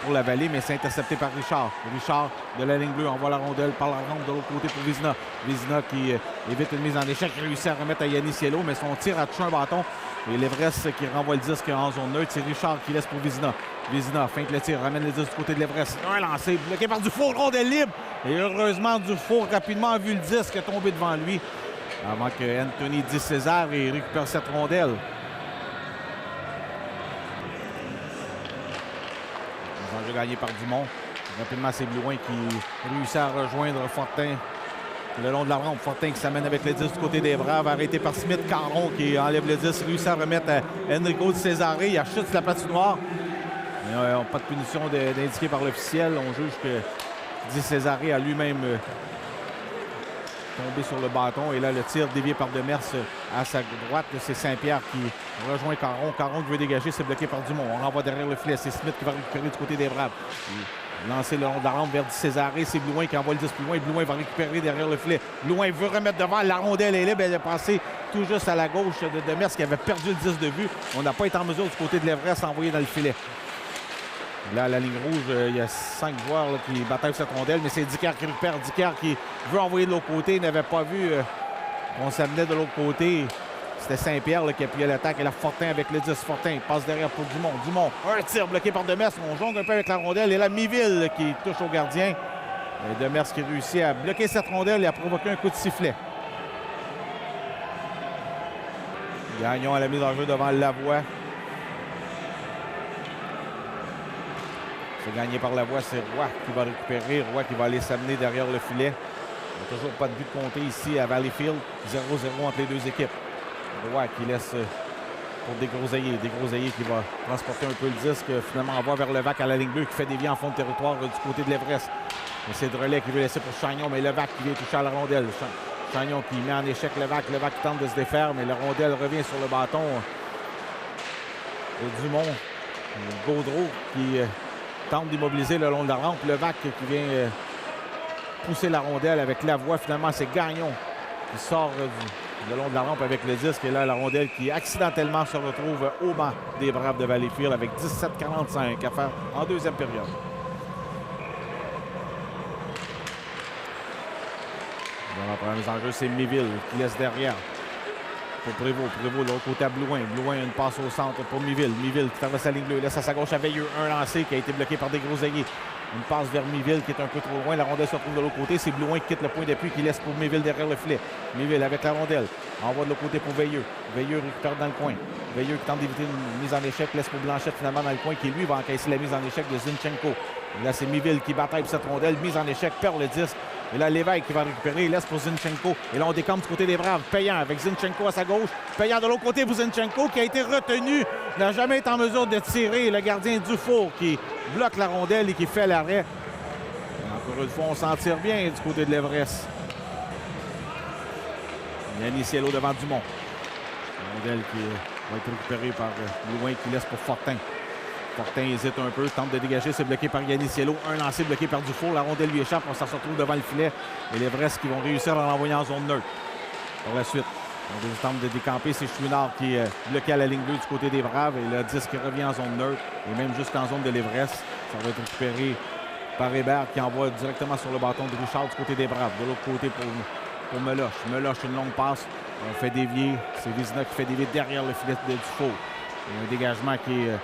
pour la Vallée, mais c'est intercepté par Richard. Richard de la ligne bleue envoie la rondelle par la rampe de l'autre côté pour Vizina. Vizina qui évite une mise en échec, réussit à remettre à Yannis Cielo, mais son tir a touché un bâton. Et l'Everest qui renvoie le disque en zone neutre, c'est Richard qui laisse pour Vizina. Vizina feinte le tir, ramène le disque du côté de l'Everest. Un lancé, bloqué par Dufour, rondelle libre. Et heureusement, Dufour rapidement a vu le disque tomber devant lui avant que Anthony Di César récupère cette rondelle. Un jeu gagné par Dumont. Rapidement, c'est Blouin qui réussit à rejoindre Fortin le long de la rampe. Fortin qui s'amène avec le 10 du côté des Braves, arrêté par Smith. Caron qui enlève le 10, réussit à remettre à Enrico Di Cesare. Il achute sur la patinoire. Pas de punition d'indiquer par l'officiel. On juge que Di Cesare a lui-même tombé sur le bâton. Et là, le tir dévié par Demers à sa droite. C'est Saint-Pierre qui rejoint Caron. Caron qui veut dégager, c'est bloqué par Dumont. On renvoie derrière le filet. C'est Smith qui va récupérer du côté des Braves. Lancé le long de la rampe vers Di Cesare. C'est Blouin qui envoie le 10 plus loin. Blouin va récupérer derrière le filet. Blouin veut remettre devant. La rondelle est libre. Elle est passée tout juste à la gauche de Demers qui avait perdu le 10 de vue. On n'a pas été en mesure du côté de l'Everest à envoyer dans le filet. Là, à la ligne rouge, il y a 5 joueurs là, qui bataillent cette rondelle, mais c'est Dicker qui récupère. Dicker qui veut envoyer de l'autre côté. Il n'avait pas vu qu'on s'amenait de l'autre côté. C'était Saint-Pierre qui appuyait l'attaque. Et là, Fortin avec le 10. Fortin passe derrière pour Dumont. Dumont, un tir bloqué par Demers. On jongle un peu avec la rondelle. Et là, Miville qui touche au gardien. Et Demers qui réussit à bloquer cette rondelle et à provoquer un coup de sifflet. Gagnon à la mise en jeu devant Lavoie. C'est gagné par Lavoie, c'est Roy qui va récupérer. Roy qui va aller s'amener derrière le filet. Il n'y a toujours pas de but de compter ici à Valleyfield. 0-0 entre les deux équipes. Roy qui laisse pour Desgroseilliers. Desgroseilliers qui va transporter un peu le disque. Finalement, envoie vers Levac à la ligne bleue qui fait dévier en fond de territoire du côté de l'Everest. C'est Drolet qui veut laisser pour Chagnon, mais Levac qui vient toucher à la rondelle. Chagnon qui met en échec Levac. Levac qui tente de se défaire, mais la rondelle revient sur le bâton de Dumont. Gaudreau qui tente d'immobiliser le long de la rampe. Levac qui vient pousser la rondelle avec Lavoie. Finalement, c'est Gagnon qui sort le long de la rampe avec le disque. Et là, la rondelle qui accidentellement se retrouve au banc des Braves de Valleyfield avec 17-45 à faire en deuxième période. Dans la première mise en jeu, c'est Miville qui laisse derrière pour Prévost. Prévost de l'autre côté à Blouin. Blouin, une passe au centre pour Miville. Miville qui traverse la ligne bleue. Laisse à sa gauche à Veilleux. Un lancé qui a été bloqué par Desgroseilliers. Une passe vers Miville qui est un peu trop loin. La rondelle se retrouve de l'autre côté. C'est Blouin qui quitte le point d'appui qui laisse pour Miville derrière le filet. Miville avec la rondelle. Envoie de l'autre côté pour Veilleux. Veilleux récupère dans le coin. Veilleux qui tente d'éviter une mise en échec. Laisse pour Blanchette finalement dans le coin qui lui va encaisser la mise en échec de Zinchenko. Et là, c'est Miville qui bataille pour cette rondelle. Mise en échec, perd le disque. Et là, Lévesque qui va récupérer, il laisse pour Zinchenko. Et là, on décampe du côté des Braves. Payant avec Zinchenko à sa gauche. Payant de l'autre côté pour Zinchenko qui a été retenu. N'a jamais été en mesure de tirer. Le gardien Dufour qui bloque la rondelle et qui fait l'arrêt. Encore une fois, on s'en tire bien du côté de l'Everest. Yannis Cielo devant Dumont. La rondelle qui va être récupérée par Blouin qui laisse pour Fortin. Fortin hésite un peu, tente de dégager, c'est bloqué par Yannis Cielo. Un lancé bloqué par Dufour. La rondelle lui échappe, on s'en retrouve devant le filet. Et les Brest qui vont réussir à l'envoyer en zone neutre. Par la suite, on tente de décamper, c'est Chouinard qui est bloqué à la ligne bleue du côté des Braves. Et le disque revient en zone neutre. Et même jusqu'en zone de l'Everest, ça va être récupéré par Hébert qui envoie directement sur le bâton de Richard du côté des Braves. De l'autre côté pour Meloche. Meloche, une longue passe. On fait dévier. C'est Vizina qui fait dévier derrière le filet de Dufour. Un dégagement qui est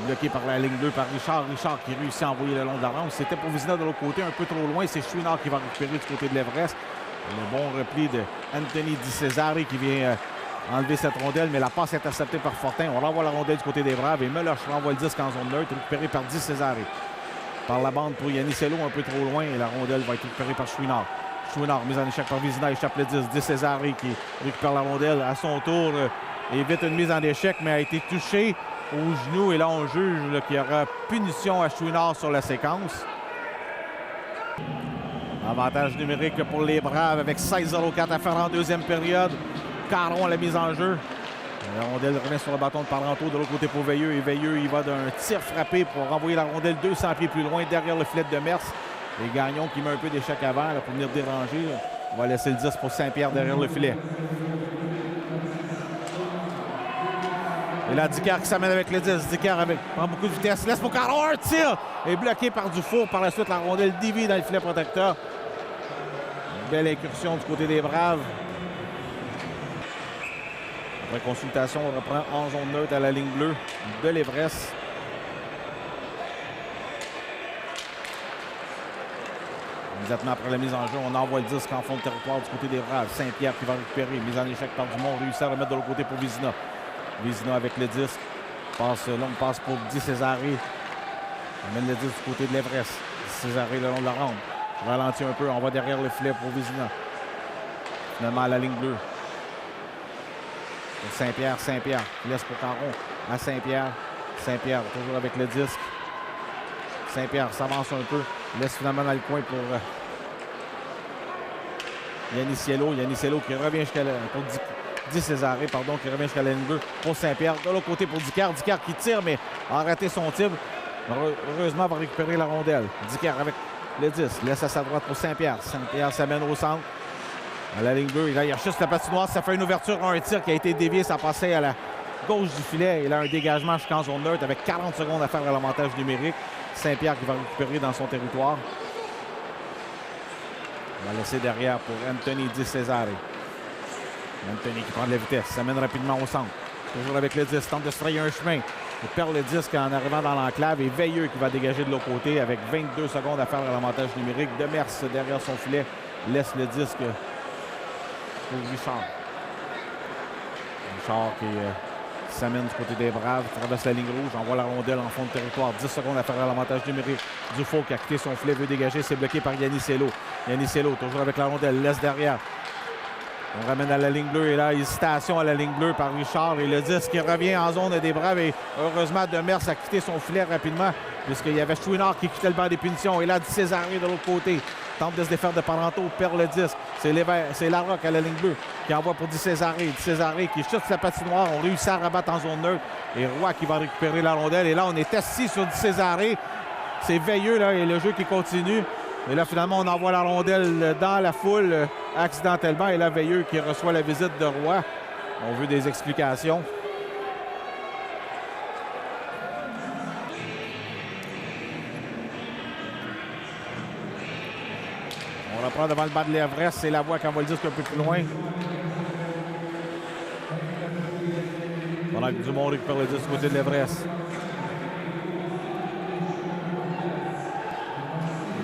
bloqué par la ligne bleue par Richard. Richard qui réussit à envoyer le long de la rampe. C'était pour Vizina de l'autre côté, un peu trop loin. C'est Chouinard qui va récupérer du côté de l'Everest. Le bon repli de Anthony Di Cesare qui vient enlever cette rondelle, mais la passe est interceptée par Fortin. On renvoie la rondelle du côté des Braves et Meloche renvoie le disque en zone neutre, récupéré par Di Cesare. Par la bande pour Yannis Cielo, un peu trop loin, et la rondelle va être récupérée par Chouinard. Chouinard, mise en échec par Vizina, échappe le disque. Di Cesare qui récupère la rondelle à son tour, évite une mise en échec, mais a été touché au genou. Et là, on juge qu'il y aura punition à Chouinard sur la séquence. Avantage numérique pour les Braves avec 16-04 à faire en deuxième période. Caron à la mise en jeu. La rondelle revient sur le bâton de Parenteau de l'autre côté pour Veilleux. Et Veilleux, il va d'un tir frappé pour renvoyer la rondelle 200 pieds plus loin derrière le filet de Demers. Et Gagnon qui met un peu d'échec avant là, pour venir déranger. Là. On va laisser le 10 pour Saint-Pierre derrière le filet. Et là, Dicker qui s'amène avec le 10. Dicker prend beaucoup de vitesse. Laisse pour Caron. Un tir est bloqué par Dufour. Par la suite, la rondelle dévie dans le filet protecteur. Une belle incursion du côté des Braves. Après consultation, on reprend en zone neutre à la ligne bleue de l'Everest. Immédiatement après la mise en jeu, on envoie le disque en fond de territoire du côté des Braves. Saint-Pierre qui va récupérer. Mise en échec par Dumont. Réussit à remettre de l'autre côté pour Vézina. Vézina avec le disque. Longue passe pour Di Césaré. On amène le disque du côté de l'Everest. Di Césaré le long de la rampe. Ralentit un peu. On va derrière le filet pour Vézina. Finalement à la ligne bleue. Saint-Pierre. Laisse pour Caron. À Saint-Pierre. Saint-Pierre toujours avec le disque. Saint-Pierre s'avance un peu. Laisse finalement dans le coin pour Yaniciello. Yaniciello qui revient jusqu'à la... pour Di Césaré, pardon, qui revient jusqu'à la ligne bleue pour Saint-Pierre. De l'autre côté pour Dicker. Dicker qui tire, mais a raté son tir. Heureusement, va récupérer la rondelle. Dicker avec le 10. Laisse à sa droite pour Saint-Pierre. Saint-Pierre s'amène au centre. À la ligne bleue. Et là, il recherche la patinoire. Ça fait une ouverture, un tir qui a été dévié. Ça passait à la gauche du filet. Il a un dégagement jusqu'en zone neutre avec 40 secondes à faire à l'avantage numérique. Saint-Pierre qui va récupérer dans son territoire. On va laisser derrière pour Anthony Di Césaré. Anthony qui prend de la vitesse. S'amène rapidement au centre. Toujours avec le disque. Tente de se frayer un chemin. Il perd le disque en arrivant dans l'enclave. Et Veilleux qui va dégager de l'autre côté avec 22 secondes à faire à l'avantage numérique. Demers derrière son filet laisse le disque pour Richard. Richard qui s'amène du côté des Braves, traverse la ligne rouge, envoie la rondelle en fond de territoire. 10 secondes à faire à l'avantage numérique. Dufault qui a quitté son filet, veut dégager, c'est bloqué par Yaniciello. Yaniciello, toujours avec la rondelle, laisse derrière. On ramène à la ligne bleue et là, hésitation à la ligne bleue par Richard. Et le disque qui revient en zone des Braves. Et heureusement, Demers a quitté son filet rapidement puisqu'il y avait Chouinard qui quittait le banc des punitions. Et là, Di Césaré de l'autre côté. Tente de se défaire de Parenteau, perd le disque. C'est Larocque à la ligne bleue qui envoie pour Di Césaré. Di Césaré qui chute sa patinoire. On réussit à rabattre en zone neutre. Et Roy qui va récupérer la rondelle. Et là, on est assis sur Di Césaré. C'est Veilleux là, et le jeu qui continue. Et là, finalement, on envoie la rondelle dans la foule accidentellement. Et là, Veilleux qui reçoit la visite de Roy. On veut des explications. On reprend devant le bas de l'Everest. C'est la voie qui envoie le disque un peu plus loin. Pendant que Dumont récupère le disque du côté de l'Everest.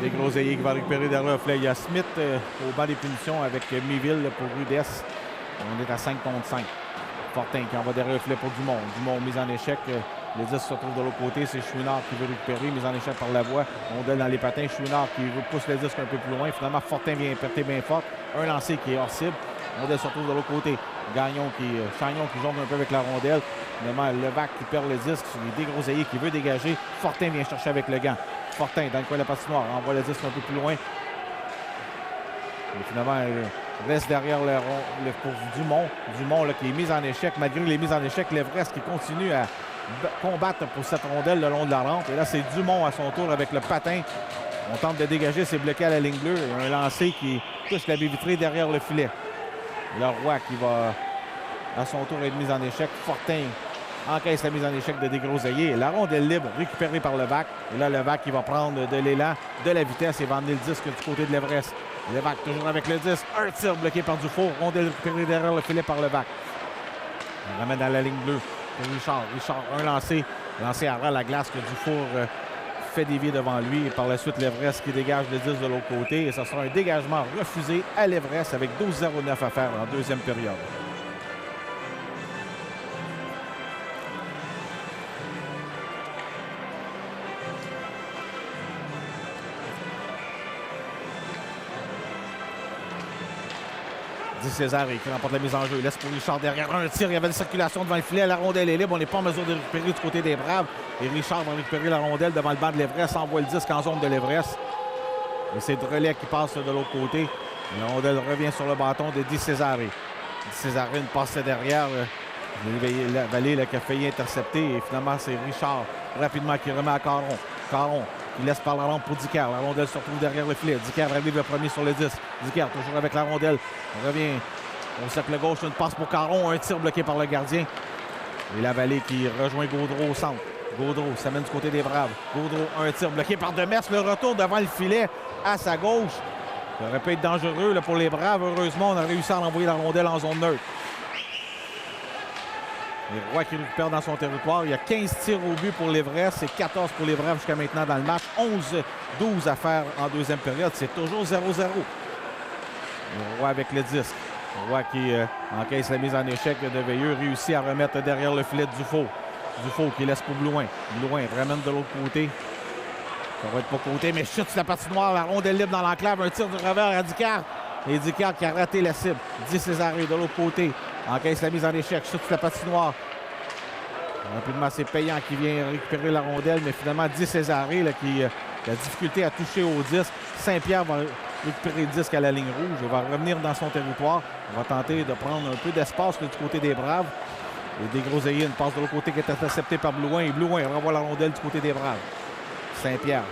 Des Groseilliers qui va récupérer derrière le filet. Il y a Smith au banc des punitions avec Miville pour Rudess. On est à 5 contre 5. Fortin qui envoie derrière le filet pour Dumont. Dumont mise en échec. Le disque se retrouve de l'autre côté. C'est Chouinard qui veut récupérer. Mise en échec par la voie. Rondelle dans les patins. Chouinard qui repousse le disque un peu plus loin. Finalement, Fortin vient péter bien fort. Un lancé qui est hors cible. Rondelle se retrouve de l'autre côté. Chagnon qui jongle un peu avec la rondelle. Finalement, Levac qui perd le disque. C'est des Groseilliers qui veut dégager. Fortin vient chercher avec le gant. Fortin dans le coin de la patinoire. Envoie le disque un peu plus loin. Et finalement, reste derrière pour Dumont. Dumont là, qui est mis en échec. Malgré les mises en échec, l'Everest qui continue à combattre pour cette rondelle le long de la rampe. Et là, c'est Dumont à son tour avec le patin. On tente de dégager, c'est bloqué à la ligne bleue. Et un lancer qui touche la baie vitrée derrière le filet. Et là, Roy qui va à son tour être mis en échec. Fortin encaisse la mise en échec de Desgroseilliers. La rondelle libre récupérée par Levac. Et là, Levac qui va prendre de l'élan, de la vitesse et va emmener le disque du côté de l'Everest. Levac toujours avec le disque. Un tir bloqué par Dufour. Rondelle récupérée derrière le filet par Levac. On ramène à la ligne bleue pour Richard. Richard, un lancé. Lancé à ras la glace que Dufour fait dévier devant lui. Et par la suite, l'Everest qui dégage le disque de l'autre côté. Et ce sera un dégagement refusé à l'Everest avec 12:09 à faire en deuxième période. Di Césaré qui remporte la mise en jeu. Laisse pour Richard derrière un tir. Il y avait une circulation devant le filet. La rondelle est libre. On n'est pas en mesure de récupérer du côté des Braves. Et Richard va récupérer la rondelle devant le banc de l'Everest. Envoie le disque en zone de l'Everest. Et c'est Drolet qui passe de l'autre côté. La rondelle revient sur le bâton de Di Césaré. Di Césaré une passe derrière. Vallée qui a failli intercepter. Et finalement, c'est Richard rapidement qui remet à Caron. Caron qui laisse par la rampe pour Dicker. La rondelle se retrouve derrière le filet. Dicker arrive le premier sur le 10. Dicker toujours avec la rondelle. On revient au cercle gauche. Une passe pour Caron. Un tir bloqué par le gardien. Et la Vallée qui rejoint Gaudreau au centre. Gaudreau s'amène du côté des Braves. Gaudreau, un tir bloqué par Demers. Le retour devant le filet à sa gauche. Ça aurait pu être dangereux là, pour les Braves. Heureusement, on a réussi à envoyer la rondelle en zone neutre. Les Roy qui récupèrent dans son territoire. Il y a 15 tirs au but pour l'Everest. C'est 14 pour les Braves jusqu'à maintenant dans le match. 11-12 à faire en deuxième période. C'est toujours 0-0. Le Roy avec le disque. Roy qui encaisse la mise en échec de Veilleux. Réussit à remettre derrière le filet de Dufault. Dufault qui laisse pour Blouin. Blouin ramène de l'autre côté. Ça va être pas côté, mais chute sur la patinoire. La rondelle libre dans l'enclave. Un tir de revers à Dicard. Et Dicard qui a raté la cible. Dit Césaré de l'autre côté. Encaisse la mise en échec. Chute sur la patinoire. Rapidement, c'est Payant qui vient récupérer la rondelle. Mais finalement, Dit Césaré là, qui a la difficulté à toucher au disque. Saint-Pierre va récupérer le disque à la ligne rouge. Il va revenir dans son territoire. On va tenter de prendre un peu d'espace du côté des Braves. Et Desgroseilliers, une passe de l'autre côté qui est interceptée par Blouin. Et Blouin renvoie la rondelle du côté des Braves. Saint-Pierre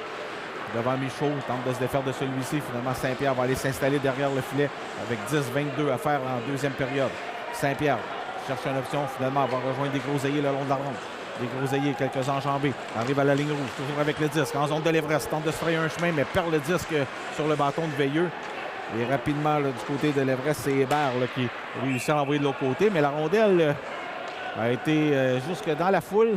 devant Michaud, tente de se défaire de celui-ci. Finalement, Saint-Pierre va aller s'installer derrière le filet avec 10-22 à faire en deuxième période. Saint-Pierre cherche une option. Finalement, va rejoindre Desgroseilliers le long de la ronde. Desgroseilliers, quelques enjambées, arrive à la ligne rouge, toujours avec le disque. En zone de l'Everest, tente de se frayer un chemin, mais perd le disque sur le bâton de Veilleux. Et rapidement, là, du côté de l'Everest, c'est Hébert là, qui réussit à l'envoyer de l'autre côté. Mais la rondelle a été jusque dans la foule.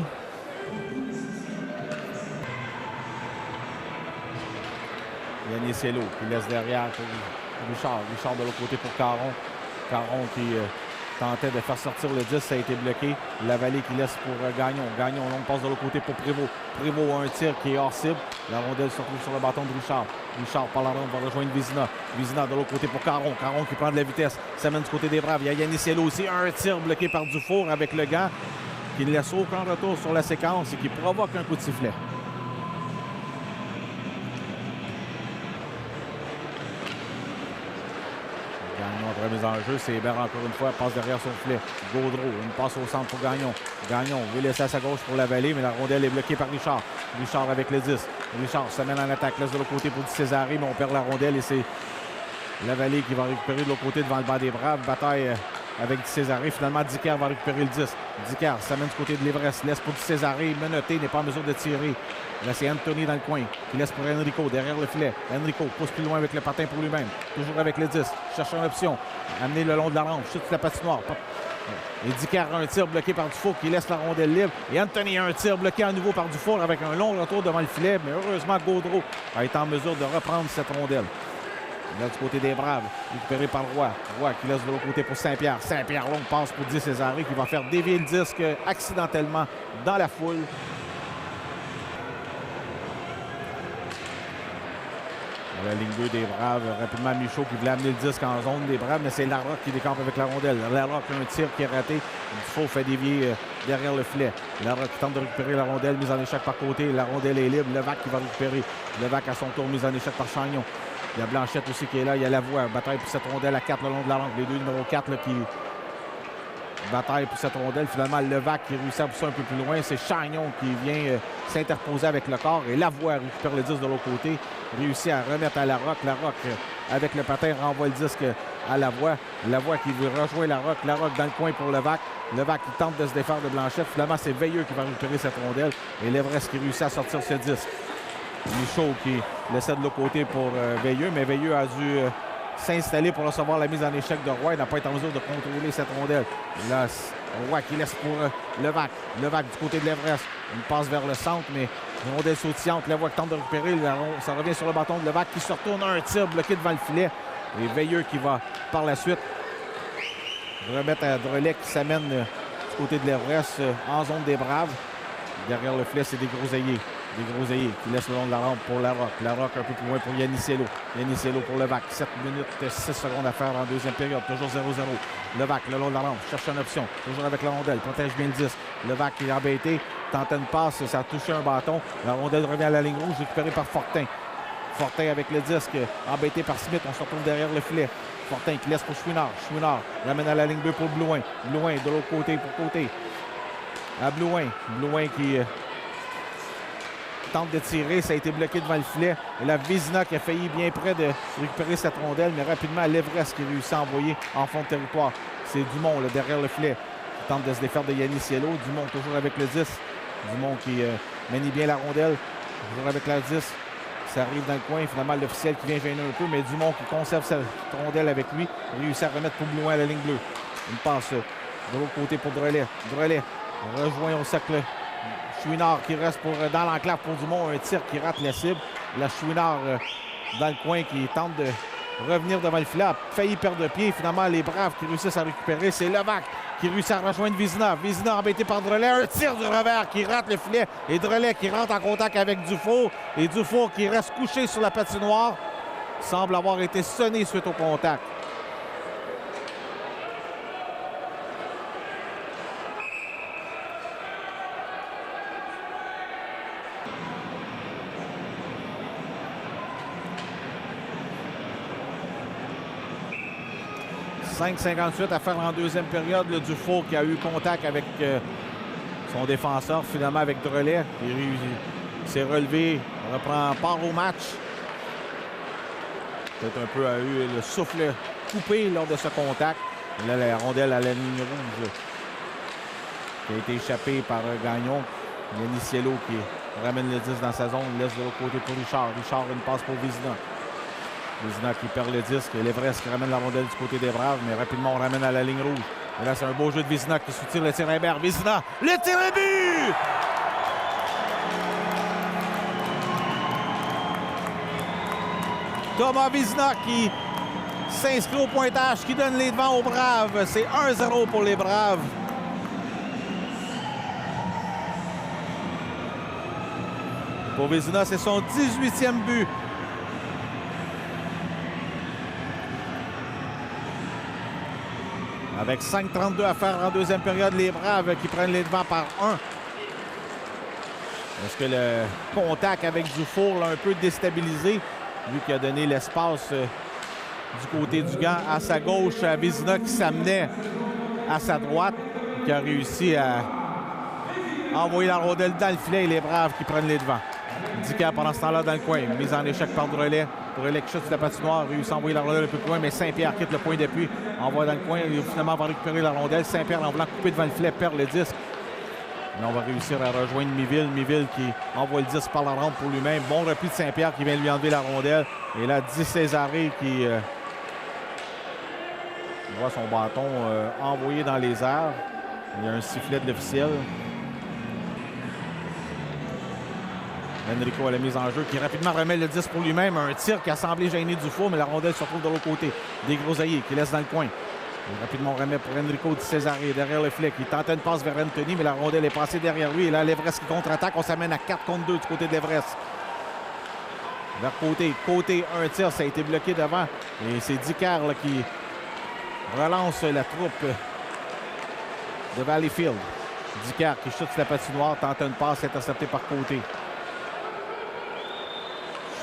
Yannicello qui laisse derrière pour Richard. Richard de l'autre côté pour Caron. Caron qui tentait de faire sortir le 10, ça a été bloqué. Lavallée qui laisse pour Gagnon. Gagnon, longue passe de l'autre côté pour Prévost. Prévost a un tir qui est hors cible. La rondelle se retrouve sur le bâton de Richard. Richard, par la ronde, va rejoindre Vizina. Vizina de l'autre côté pour Caron. Caron qui prend de la vitesse. S'amène du côté des Braves. Il y a Yannicello aussi. Un tir bloqué par Dufour avec le gant qui ne laisse aucun retour sur la séquence et qui provoque un coup de sifflet. Remise en jeu, c'est Hébert encore une fois, passe derrière son filet. Gaudreau, une passe au centre pour Gagnon. Gagnon veut laisser à sa gauche pour la Vallée, mais la rondelle est bloquée par Richard. Richard avec le 10. Richard se mène en attaque, laisse de l'autre côté pour Césaré, mais on perd la rondelle et c'est la Vallée qui va récupérer de l'autre côté devant le banc des Braves. Bataille avec Césaré. Finalement, Dicard va récupérer le 10. Dicard s'amène du côté de l'Everest, laisse pour Césaré, menotté, n'est pas en mesure de tirer. Là, c'est Anthony dans le coin qui laisse pour Enrico derrière le filet. Enrico pousse plus loin avec le patin pour lui-même. Toujours avec le 10. Cherche une option. Amener le long de la rampe. Chute sur la patinoire. Et Dicard a un tir bloqué par Dufour qui laisse la rondelle libre. Et Anthony a un tir bloqué à nouveau par Dufour avec un long retour devant le filet. Mais heureusement, Gaudreau a été en mesure de reprendre cette rondelle. Là, du côté des Braves, récupéré par Roy. Roy qui laisse de l'autre côté pour Saint-Pierre. Saint-Pierre, longue passe pour Di Césaré qui va faire dévier le disque accidentellement dans la foule. La ligne 2 des Braves, rapidement Michaud qui voulait amener le disque en zone des Braves, mais c'est Larocque qui décampe avec la rondelle. Larocque a un tir qui est raté. Dufault fait dévier derrière le filet. Larocque qui tente de récupérer la rondelle, mise en échec par côté. La rondelle est libre. Levac qui va récupérer. Levac à son tour, mise en échec par Chagnon. Il y a Blanchette aussi qui est là. Il y a Lavoie. Bataille pour cette rondelle à 4 le long de la rampe. Les deux numéros 4 là, qui bataille pour cette rondelle. Finalement, Levac qui réussit à pousser un peu plus loin. C'est Chagnon qui vient s'interposer avec le corps. Et Lavoie récupère le disque de l'autre côté. Réussit à remettre à Larocque. Larocque, avec le patin, renvoie le disque à Lavoie. Lavoie qui veut rejoindre Larocque. Larocque dans le coin pour Levac. Levac qui tente de se défaire de Blanchette. Finalement, c'est Veilleux qui va récupérer cette rondelle. Et l'Everest qui réussit à sortir ce disque. Michaud qui laissait de l'autre côté pour Veilleux. Mais Veilleux a dû s'installer pour recevoir la mise en échec de Roy. Il n'a pas été en mesure de contrôler cette rondelle. Là, Roy qui laisse pour Levac. Levac du côté de l'Everest. Une passe vers le centre, mais une rondelle sautillante. Levac tente de récupérer. Ça revient sur le bâton de Levac qui se retourne. Un tir bloqué devant le filet. Et Veilleux qui va par la suite remettre à Drolet qui s'amène du côté de l'Everest en zone des Braves. Derrière le filet, c'est Desgroseilliers. Desgroseilliers qui laisse le long de la rampe pour Larocque. Larocque un peu plus loin pour Yannicello. Yannicello pour Levac. 7 minutes 6 secondes à faire en deuxième période. Toujours 0-0. Levac le long de la rampe. Cherche une option. Toujours avec la rondelle. Protège bien le disque. Levac qui est embêté. Tente une passe. Ça a touché un bâton. La rondelle revient à la ligne rouge. Récupérée par Fortin. Fortin avec le disque. Embêté par Smith. On se retrouve derrière le filet. Fortin qui laisse pour Chouinard. Chouinard ramène à la ligne 2 pour Blouin. Blouin de l'autre côté pour côté. À Blouin. Blouin qui tente de tirer, ça a été bloqué devant le filet. Et la Vizina qui a failli bien près de récupérer cette rondelle, mais rapidement l'Everest qui réussit à envoyer en fond de territoire. C'est Dumont là, derrière le filet. tente de se défaire de Yannis Cielo. Dumont toujours avec le 10. Dumont qui manie bien la rondelle. Toujours avec la 10. Ça arrive dans le coin. Finalement, l'officiel qui vient gêner un peu, mais Dumont qui conserve sa rondelle avec lui. Réussit à remettre pour loin à la ligne bleue. Une passe de l'autre côté pour Drolet. Drolet rejoint au cercle Chouinard qui reste dans l'enclave pour Dumont. Un tir qui rate la cible. La Chouinard dans le coin qui tente de revenir devant le filet. A failli perdre de pied. Finalement, les Braves qui réussissent à récupérer. C'est Levac qui réussit à rejoindre Vizina. Vizina embêté par Drolet. Un tir du revers qui rate le filet. Et Drolet qui rentre en contact avec Dufour. Et Dufour qui reste couché sur la patinoire. Semble avoir été sonné suite au contact. « 5,58 à faire en deuxième période. Le Dufour qui a eu contact avec son défenseur, finalement avec Drolet. Il s'est relevé, reprend part au match. Peut-être un peu a eu le souffle coupé lors de ce contact. Là, la rondelle à la ligne rouge qui a été échappée par Gagnon. Yannis Cielo qui ramène le 10 dans sa zone. Il laisse de l'autre côté pour Richard. Richard, une passe pour Vizina. Vizina qui perd le disque. L'Everest qui ramène la rondelle du côté des Braves, mais rapidement on ramène à la ligne rouge. Et là, c'est un beau jeu de Vizina qui soutire le tir imbert. Vizina, le tir à but! Thomas Vizina qui s'inscrit au pointage, qui donne les devants aux Braves. C'est 1-0 pour les Braves. Pour Vizina, c'est son 18e but. Avec 5,32 à faire en deuxième période, les Braves qui prennent les devants par 1. Est-ce que le contact avec Dufour l'a un peu déstabilisé, lui qui a donné l'espace du côté du gant à sa gauche à Vizina qui s'amenait à sa droite, qui a réussi à envoyer la rondelle dans le filet et les Braves qui prennent les devants. Dicard pendant ce temps-là dans le coin, mise en échec par Drolet. Drolet qui chute sur la patinoire, réussit à envoyer la rondelle un peu plus loin, mais Saint-Pierre quitte le point d'appui, envoie dans le coin, et finalement va récupérer la rondelle. Saint-Pierre, en voulant couper devant le filet, perd le disque. Là, on va réussir à rejoindre Miville. Miville qui envoie le disque par la rampe pour lui-même. Bon repli de Saint-Pierre qui vient lui enlever la rondelle. Et là, Di Césaré qui voit son bâton envoyé dans les airs. Il y a un sifflet de l'officiel. Enrico à la mise en jeu qui rapidement remet le 10 pour lui-même. Un tir qui a semblé gêner Dufour, mais la rondelle se retrouve de l'autre côté. Des Grosailliers qui laisse dans le coin. Et rapidement, on remet pour Enrico Di Césaré derrière le filet qui tentait une passe vers Anthony, mais la rondelle est passée derrière lui. Et là, l'Everest qui contre-attaque. On s'amène à 4 contre 2 du côté de l'Everest. Vers côté, un tir, ça a été bloqué devant. Et c'est Dicard qui relance la troupe de Valleyfield. Dicard qui chute sur la patinoire, tente une passe interceptée par côté.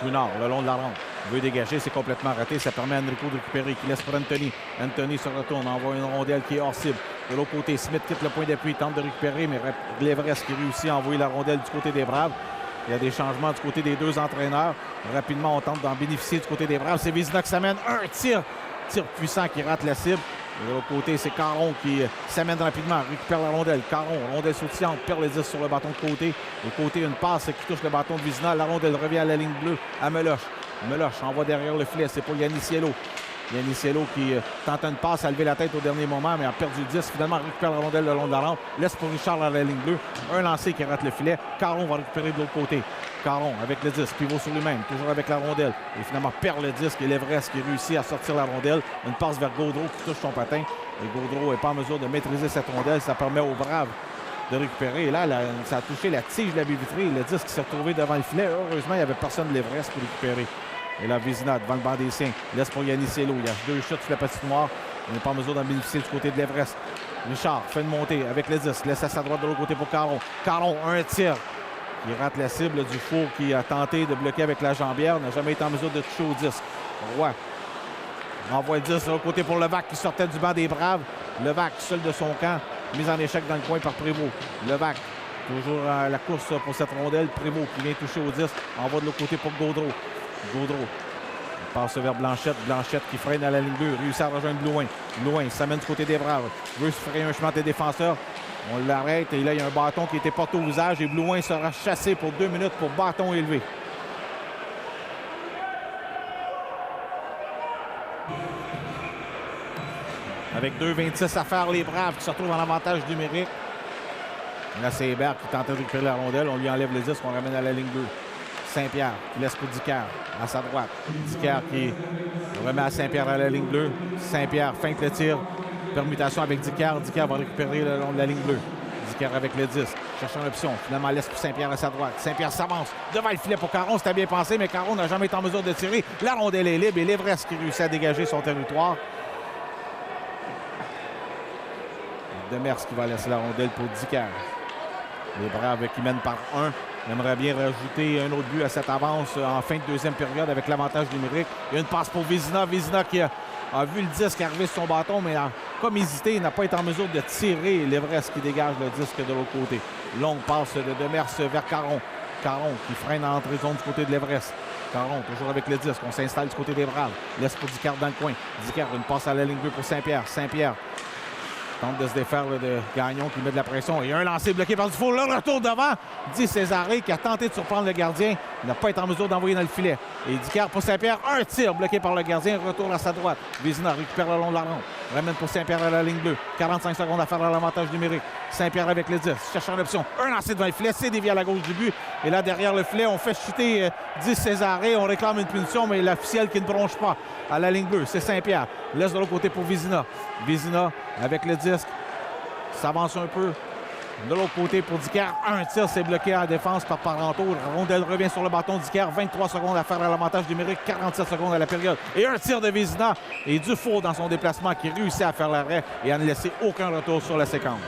Chouinard, le long de la rampe, veut dégager, c'est complètement raté. Ça permet à Enrico de récupérer, qui laisse pour Anthony. Anthony se retourne, envoie une rondelle qui est hors cible. De l'autre côté, Smith quitte le point d'appui, tente de récupérer, mais l'Everest qui réussit à envoyer la rondelle du côté des Braves. Il y a des changements du côté des deux entraîneurs. Rapidement, on tente d'en bénéficier du côté des Braves. C'est Vizina qui s'amène. Un tir puissant qui rate la cible. Et de l'autre côté, c'est Caron qui s'amène rapidement, récupère la rondelle. Caron, rondelle sautillante, perd le 10 sur le bâton de côté. De côté, une passe qui touche le bâton de Vizina. La rondelle revient à la ligne bleue à Meloche. Meloche envoie derrière le filet. C'est pour Yannis Cielo. Yannis Cielo qui tente une passe à lever la tête au dernier moment, mais a perdu le 10. Finalement, récupère la rondelle le long de la rampe. Laisse pour Richard à la ligne bleue. Un lancé qui rate le filet. Caron va récupérer de l'autre côté. Caron avec le disque, pivot sur lui-même, toujours avec la rondelle. Et finalement, perd le disque et l'Everest qui réussit à sortir la rondelle. Une passe vers Gaudreau qui touche son patin. Et Gaudreau n'est pas en mesure de maîtriser cette rondelle. Ça permet aux Braves de récupérer. Et là, ça a touché la tige de la baie vitrée. Le disque s'est retrouvé devant le filet. Heureusement, il n'y avait personne de l'Everest pour récupérer. Et là, Vizina devant le banc des siens. Laisse pour Yannis Cielo. Il y a 2 chutes sur la patinoire. On n'est pas en mesure d'en bénéficier du côté de l'Everest. Richard fait une montée avec le disque. Laisse à sa droite de l'autre côté pour Caron. Caron, un tir. Il rate la cible du four qui a tenté de bloquer avec la jambière. N'a jamais été en mesure de toucher au disque. Roy envoie le disque de l'autre côté pour Levac qui sortait du banc des Braves. Levac, seul de son camp, mise en échec dans le coin par Prévost. Levac, toujours à la course pour cette rondelle. Prévost qui vient toucher au disque. Envoie de l'autre côté pour Gaudreau. Gaudreau Passe vers Blanchette. Blanchette qui freine à la ligne bleue. Réussit à rejoindre Blouin. Blouin s'amène du côté des Braves. Veut se frayer un chemin des défenseurs. On l'arrête et là, il y a un bâton qui était porté au visage et Blouin sera chassé pour 2 minutes pour bâton élevé. Avec 2,26 à faire, les Braves qui se retrouvent en avantage numérique. Là, c'est Hébert qui tente de récupérer la rondelle. On lui enlève le disque, on ramène à la ligne bleue. Saint-Pierre qui laisse pour Dicker à sa droite. Dicker qui remet à Saint-Pierre à la ligne bleue. Saint-Pierre feinte le tir. Permutation avec Dicker. Dicker va récupérer le long de la ligne bleue. Dicker avec le disque. Cherchant l'option. Finalement, laisse pour Saint-Pierre à sa droite. Saint-Pierre s'avance devant le filet pour Caron. C'était bien pensé, mais Caron n'a jamais été en mesure de tirer. La rondelle est libre et l'Everest qui réussit à dégager son territoire. Demers qui va laisser la rondelle pour Dicker. Les Braves qui mènent par 1. On aimerait bien rajouter un autre but à cette avance en fin de deuxième période avec l'avantage numérique. Il y a une passe pour Vézina. Vézina qui a vu le disque arriver sur son bâton, mais comme hésité, il n'a pas été en mesure de tirer. L'Everest qui dégage le disque de l'autre côté. Longue passe de Demers vers Caron. Caron qui freine à l'entrée zone du côté de l'Everest. Caron toujours avec le disque. On s'installe du côté des Braves. Laisse pour Dicker dans le coin. Dicker, une passe à la ligne bleue pour Saint-Pierre. Saint-Pierre tente de se défaire de Gagnon qui met de la pression. Il y a un lancé bloqué par Dufour. Le retour devant. Dit Césaré qui a tenté de surprendre le gardien. Il n'a pas été en mesure d'envoyer dans le filet. Et Dicker pour Saint-Pierre. Un tir bloqué par le gardien. Retour à sa droite. Vézina récupère le long de la rampe. Ramène pour Saint-Pierre à la ligne bleue. 45 secondes à faire à l'avantage numérique. Saint-Pierre avec le 10. Cherchant l'option. Un lancé devant le filet. C'est dévié à la gauche du but. Et là, derrière le filet, on fait chuter Dit Césaré. On réclame une punition, mais l'officiel qui ne bronche pas à la ligne bleue. C'est Saint-Pierre. Laisse de l'autre côté pour Vézina. Vézina avec le disque. S'avance un peu. De l'autre côté pour Dicker, un tir, c'est bloqué en défense par Parenteau. La rondelle revient sur le bâton Dicker. 23 secondes à faire à l'avantage numérique, 47 secondes à la période. Et un tir de Vézina et Dufour dans son déplacement qui réussit à faire l'arrêt et à ne laisser aucun retour sur la séquence.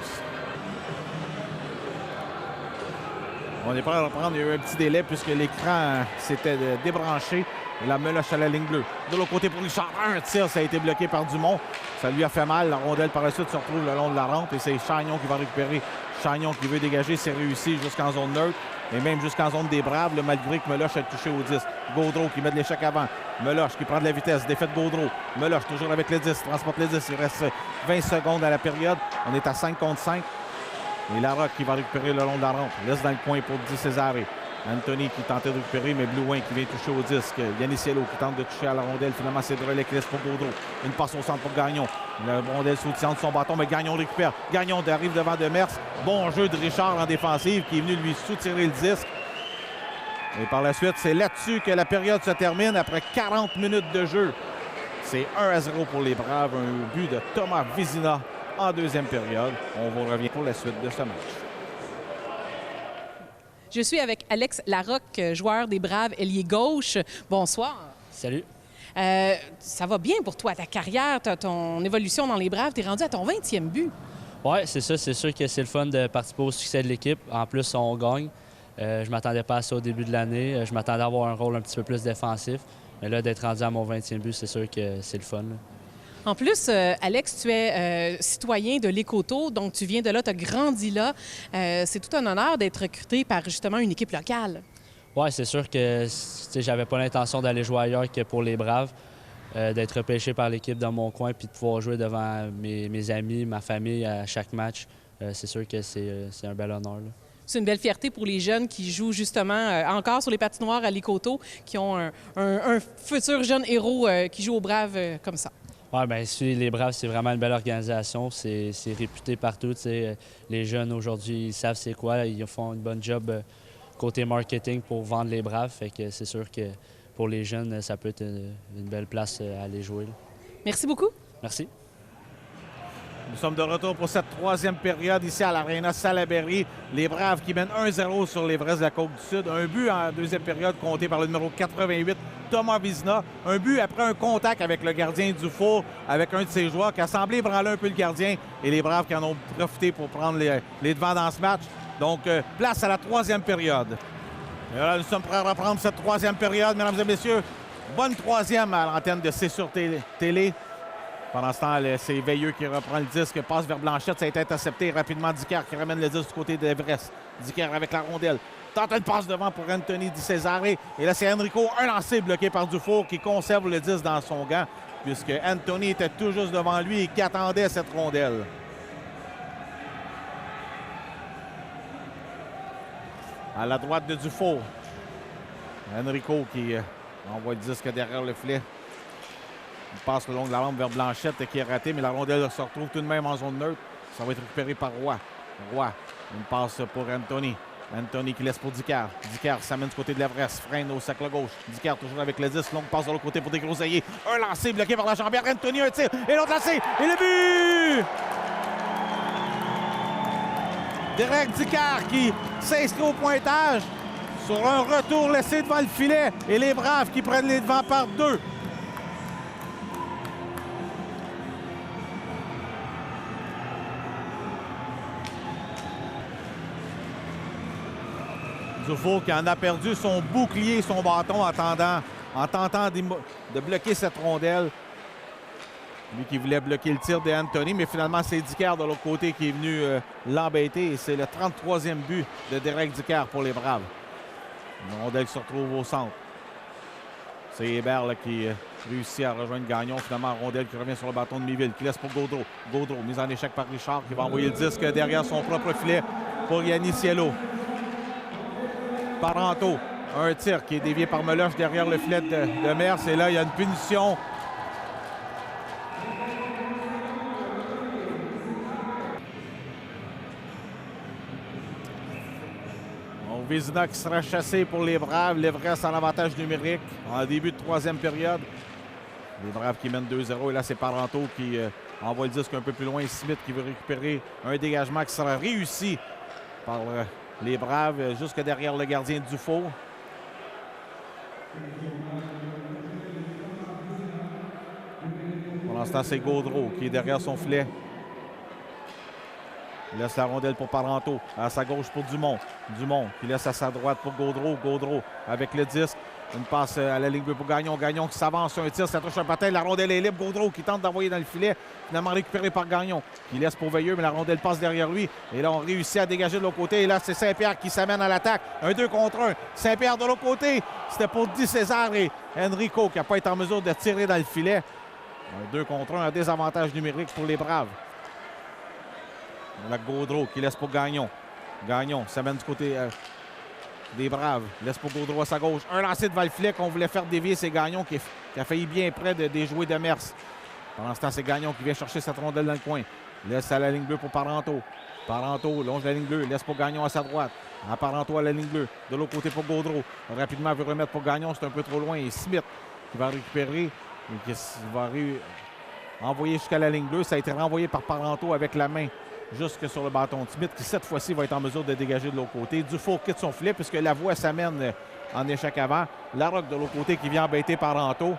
On est prêt à reprendre. Il y a eu un petit délai puisque l'écran s'était débranché. Et la Meloche à la ligne bleue. De l'autre côté pour Richard, un tir, ça a été bloqué par Dumont. Ça lui a fait mal. La rondelle par la suite se retrouve le long de la rampe et c'est Chagnon qui va récupérer. Chagnon qui veut dégager, c'est réussi jusqu'en zone neutre et même jusqu'en zone des Braves, malgré que Meloche a touché au 10. Gaudreau qui met de l'échec avant. Meloche qui prend de la vitesse. Défaite Gaudreau. Meloche toujours avec le 10. Transporte le 10. Il reste 20 secondes à la période. On est à 5 contre 5. Et Larocque qui va récupérer le long de la rampe. Laisse dans le coin pour Di Césaré. Anthony qui tentait de récupérer, mais Blouin qui vient toucher au disque. Yannicello qui tente de toucher à la rondelle. Finalement, c'est Drolet qui laisse pour Gaudreau. Une passe au centre pour Gagnon. La rondelle sous-tient de son bâton, mais Gagnon récupère. Gagnon arrive devant Demers. Bon jeu de Richard en défensive qui est venu lui soutirer le disque. Et par la suite, c'est là-dessus que la période se termine après 40 minutes de jeu. C'est 1-0 pour les Braves. Un but de Thomas Vézina en deuxième période. On vous revient pour la suite de ce match. Je suis avec Alex Larocque, joueur des Braves, ailier gauche. Bonsoir. Salut. Ça va bien pour toi, ta carrière, ton évolution dans les Braves. Tu es rendu à ton 20e but. Oui, c'est ça. C'est sûr que c'est le fun de participer au succès de l'équipe. En plus, on gagne. Je m'attendais pas à ça au début de l'année. Je m'attendais à avoir un rôle un petit peu plus défensif. Mais là, d'être rendu à mon 20e but, c'est sûr que c'est le fun. Là. En plus, Alex, tu es citoyen de l'Écoto, donc tu viens de là, tu as grandi là. C'est tout un honneur d'être recruté par justement une équipe locale. Oui, c'est sûr que j'avais pas l'intention d'aller jouer ailleurs que pour les Braves, d'être repêché par l'équipe dans mon coin puis de pouvoir jouer devant mes amis, ma famille à chaque match. C'est sûr que c'est un bel honneur. Là. C'est une belle fierté pour les jeunes qui jouent justement encore sur les patinoires à l'Écoto, qui ont un futur jeune héros qui joue aux Braves comme ça. Oui, bien, les Braves, c'est vraiment une belle organisation. C'est réputé partout. Les jeunes, aujourd'hui, ils savent c'est quoi. Ils font une bonne job côté marketing pour vendre les Braves. Fait que c'est sûr que pour les jeunes, ça peut être une belle place à aller jouer. Là. Merci beaucoup. Merci. Nous sommes de retour pour cette troisième période ici à l'Arena Salaberry. Les Braves qui mènent 1-0 sur l'Everest de la Côte-du-Sud. Un but en deuxième période compté par le numéro 88, Thomas Vézina. Un but après un contact avec le gardien Dufour, avec un de ses joueurs qui a semblé ébranler un peu le gardien. Et les Braves qui en ont profité pour prendre les devants dans ce match. Donc, place à la troisième période. Et là, nous sommes prêts à reprendre cette troisième période, mesdames et messieurs. Bonne troisième à l'antenne de C'est sur télé. Pendant ce temps, c'est Veilleux qui reprend le disque, passe vers Blanchette. Ça a été intercepté rapidement. Dicker qui ramène le disque du côté d'Everest. Dicker avec la rondelle. Tente une passe devant pour Anthony Di Cesare. Et là, c'est Enrico, un lancé bloqué par Dufour qui conserve le 10 dans son gant, puisque Anthony était tout juste devant lui et qui attendait cette rondelle. À la droite de Dufour. Enrico qui envoie le disque derrière le filet. Il passe le long de la lampe vers Blanchette qui est raté, mais la rondelle se retrouve tout de même en zone neutre. Ça va être récupéré par Roy. Roy, une passe pour Anthony. Anthony qui laisse pour Dicard. Dicard s'amène du côté de l'Everest. Freine au cercle gauche. Dicard toujours avec le 10. Longue passe de l'autre côté pour Desgroseilliers. Un lancé bloqué par la jambière. Anthony, un tir. Et l'autre lancé. Et le but! Derek Dicard qui s'inscrit au pointage sur un retour laissé devant le filet. Et les Braves qui prennent les devants par 2. Dufour qui en a perdu son bouclier, son bâton en tentant de bloquer cette rondelle. Lui qui voulait bloquer le tir d'Anthony, mais finalement c'est Dicard de l'autre côté qui est venu l'embêter. Et c'est le 33e but de Derek Dicard pour les Braves. Une rondelle qui se retrouve au centre. C'est Hébert là, qui réussit à rejoindre Gagnon. Finalement, rondelle qui revient sur le bâton de Miville, qui laisse pour Gaudreau. Gaudreau, mise en échec par Richard, qui va envoyer le disque derrière son propre filet pour Yannis Cielo. Parenteau, un tir qui est dévié par Meloche derrière le filet de Mers. Et là, il y a une punition. Vézina qui sera chassé pour les Braves. L'Everest en avantage numérique en début de troisième période. Les Braves qui mènent 2-0. Et là, c'est Parenteau qui envoie le disque un peu plus loin. Smith qui veut récupérer un dégagement qui sera réussi par les Braves jusque derrière le gardien Dufour. Pour l'instant, c'est Gaudreau qui est derrière son filet. Il laisse la rondelle pour Parenteau. À sa gauche pour Dumont. Dumont qui laisse à sa droite pour Gaudreau. Gaudreau avec le disque. Une passe à la ligne bleue pour Gagnon. Gagnon qui s'avance. Un tir, ça touche un patin. La rondelle est libre. Gaudreau qui tente d'envoyer dans le filet. Finalement récupéré par Gagnon. Qui laisse pour Veilleux, mais la rondelle passe derrière lui. Et là, on réussit à dégager de l'autre côté. Et là, c'est Saint-Pierre qui s'amène à l'attaque. Un 2 contre 1. Saint-Pierre de l'autre côté. C'était pour Di Cesare et Enrico qui n'a pas été en mesure de tirer dans le filet. Un 2 contre 1. Un désavantage numérique pour les Braves. La Gaudreau qui laisse pour Gagnon. Gagnon s'amène du côté des Braves. Laisse pour Gaudreau à sa gauche. Un lancé devant le filet qu'on voulait faire dévier. C'est Gagnon qui a failli bien près de déjouer de Mers. Pendant ce temps, c'est Gagnon qui vient chercher cette rondelle dans le coin. Laisse à la ligne bleue pour Parenteau. Parenteau longe la ligne bleue. Laisse pour Gagnon à sa droite. À Parenteau à la ligne bleue. De l'autre côté pour Gaudreau. Rapidement, veut remettre pour Gagnon. C'est un peu trop loin. Et Smith qui va récupérer. Et qui va envoyer jusqu'à la ligne bleue. Ça a été renvoyé par Parenteau avec la main jusque sur le bâton de Smith, qui cette fois-ci va être en mesure de dégager de l'autre côté. Dufour quitte son filet puisque la voie s'amène en échec avant. Larocque de l'autre côté qui vient embêter Parenteau.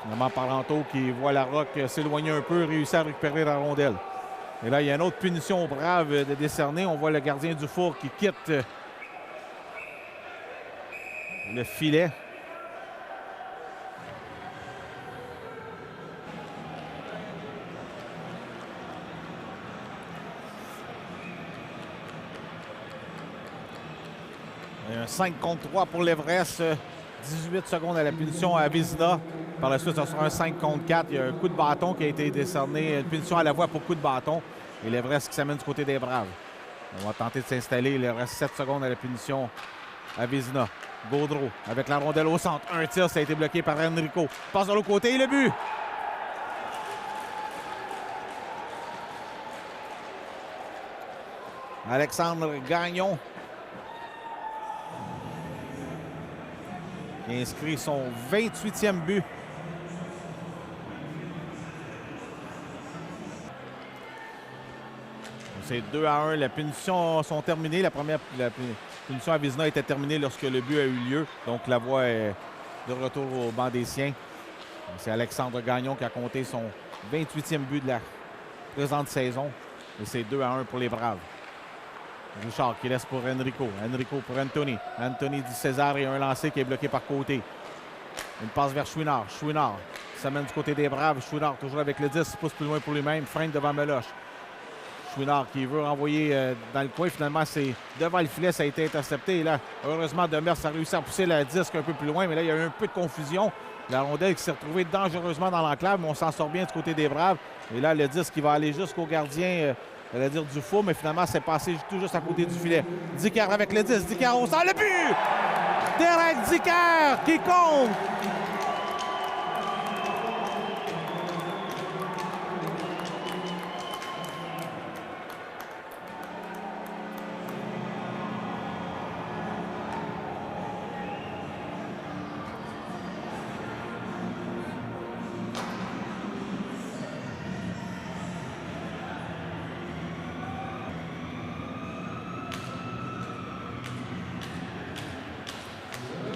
Finalement, Parenteau qui voit Larocque s'éloigner un peu, réussit à récupérer la rondelle. Et là, il y a une autre punition brave de décerner. On voit le gardien Dufour qui quitte le filet. Un 5 contre 3 pour l'Everest. 18 secondes à la punition à Vézina. Par la suite, ça sera un 5 contre 4. Il y a un coup de bâton qui a été décerné. Une punition à la voie pour coup de bâton. Et l'Everest qui s'amène du côté des Braves. On va tenter de s'installer. Il reste 7 secondes à la punition à Vézina. Gaudreau avec la rondelle au centre. Un tir, ça a été bloqué par Enrico. Passe de l'autre côté et le but! Alexandre Gagnon qui inscrit son 28e but. C'est 2-1. Les punitions sont terminées. La punition à Vézina était terminée lorsque le but a eu lieu. Donc la voie est de retour au banc des siens. C'est Alexandre Gagnon qui a compté son 28e but de la présente saison. Et c'est 2-1 pour les Braves. Richard qui laisse pour Enrico. Enrico pour Anthony. Anthony Di Cesare et un lancé qui est bloqué par côté. Une passe vers Chouinard. Chouinard s'amène du côté des Braves. Chouinard toujours avec le 10, pousse plus loin pour lui-même. Freine devant Meloche. Chouinard qui veut renvoyer dans le coin. Finalement, c'est devant le filet, ça a été intercepté. Et là, heureusement, Demers a réussi à pousser la disque un peu plus loin, mais là, il y a eu un peu de confusion. La rondelle qui s'est retrouvée dangereusement dans l'enclave, mais on s'en sort bien du côté des Braves. Et là, le disque qui va aller jusqu'au gardien, j'allais dire du faux, mais finalement, c'est passé tout juste à côté du filet. Dicker avec le disque, Dicker au centre, le but! Derek Dicker qui compte!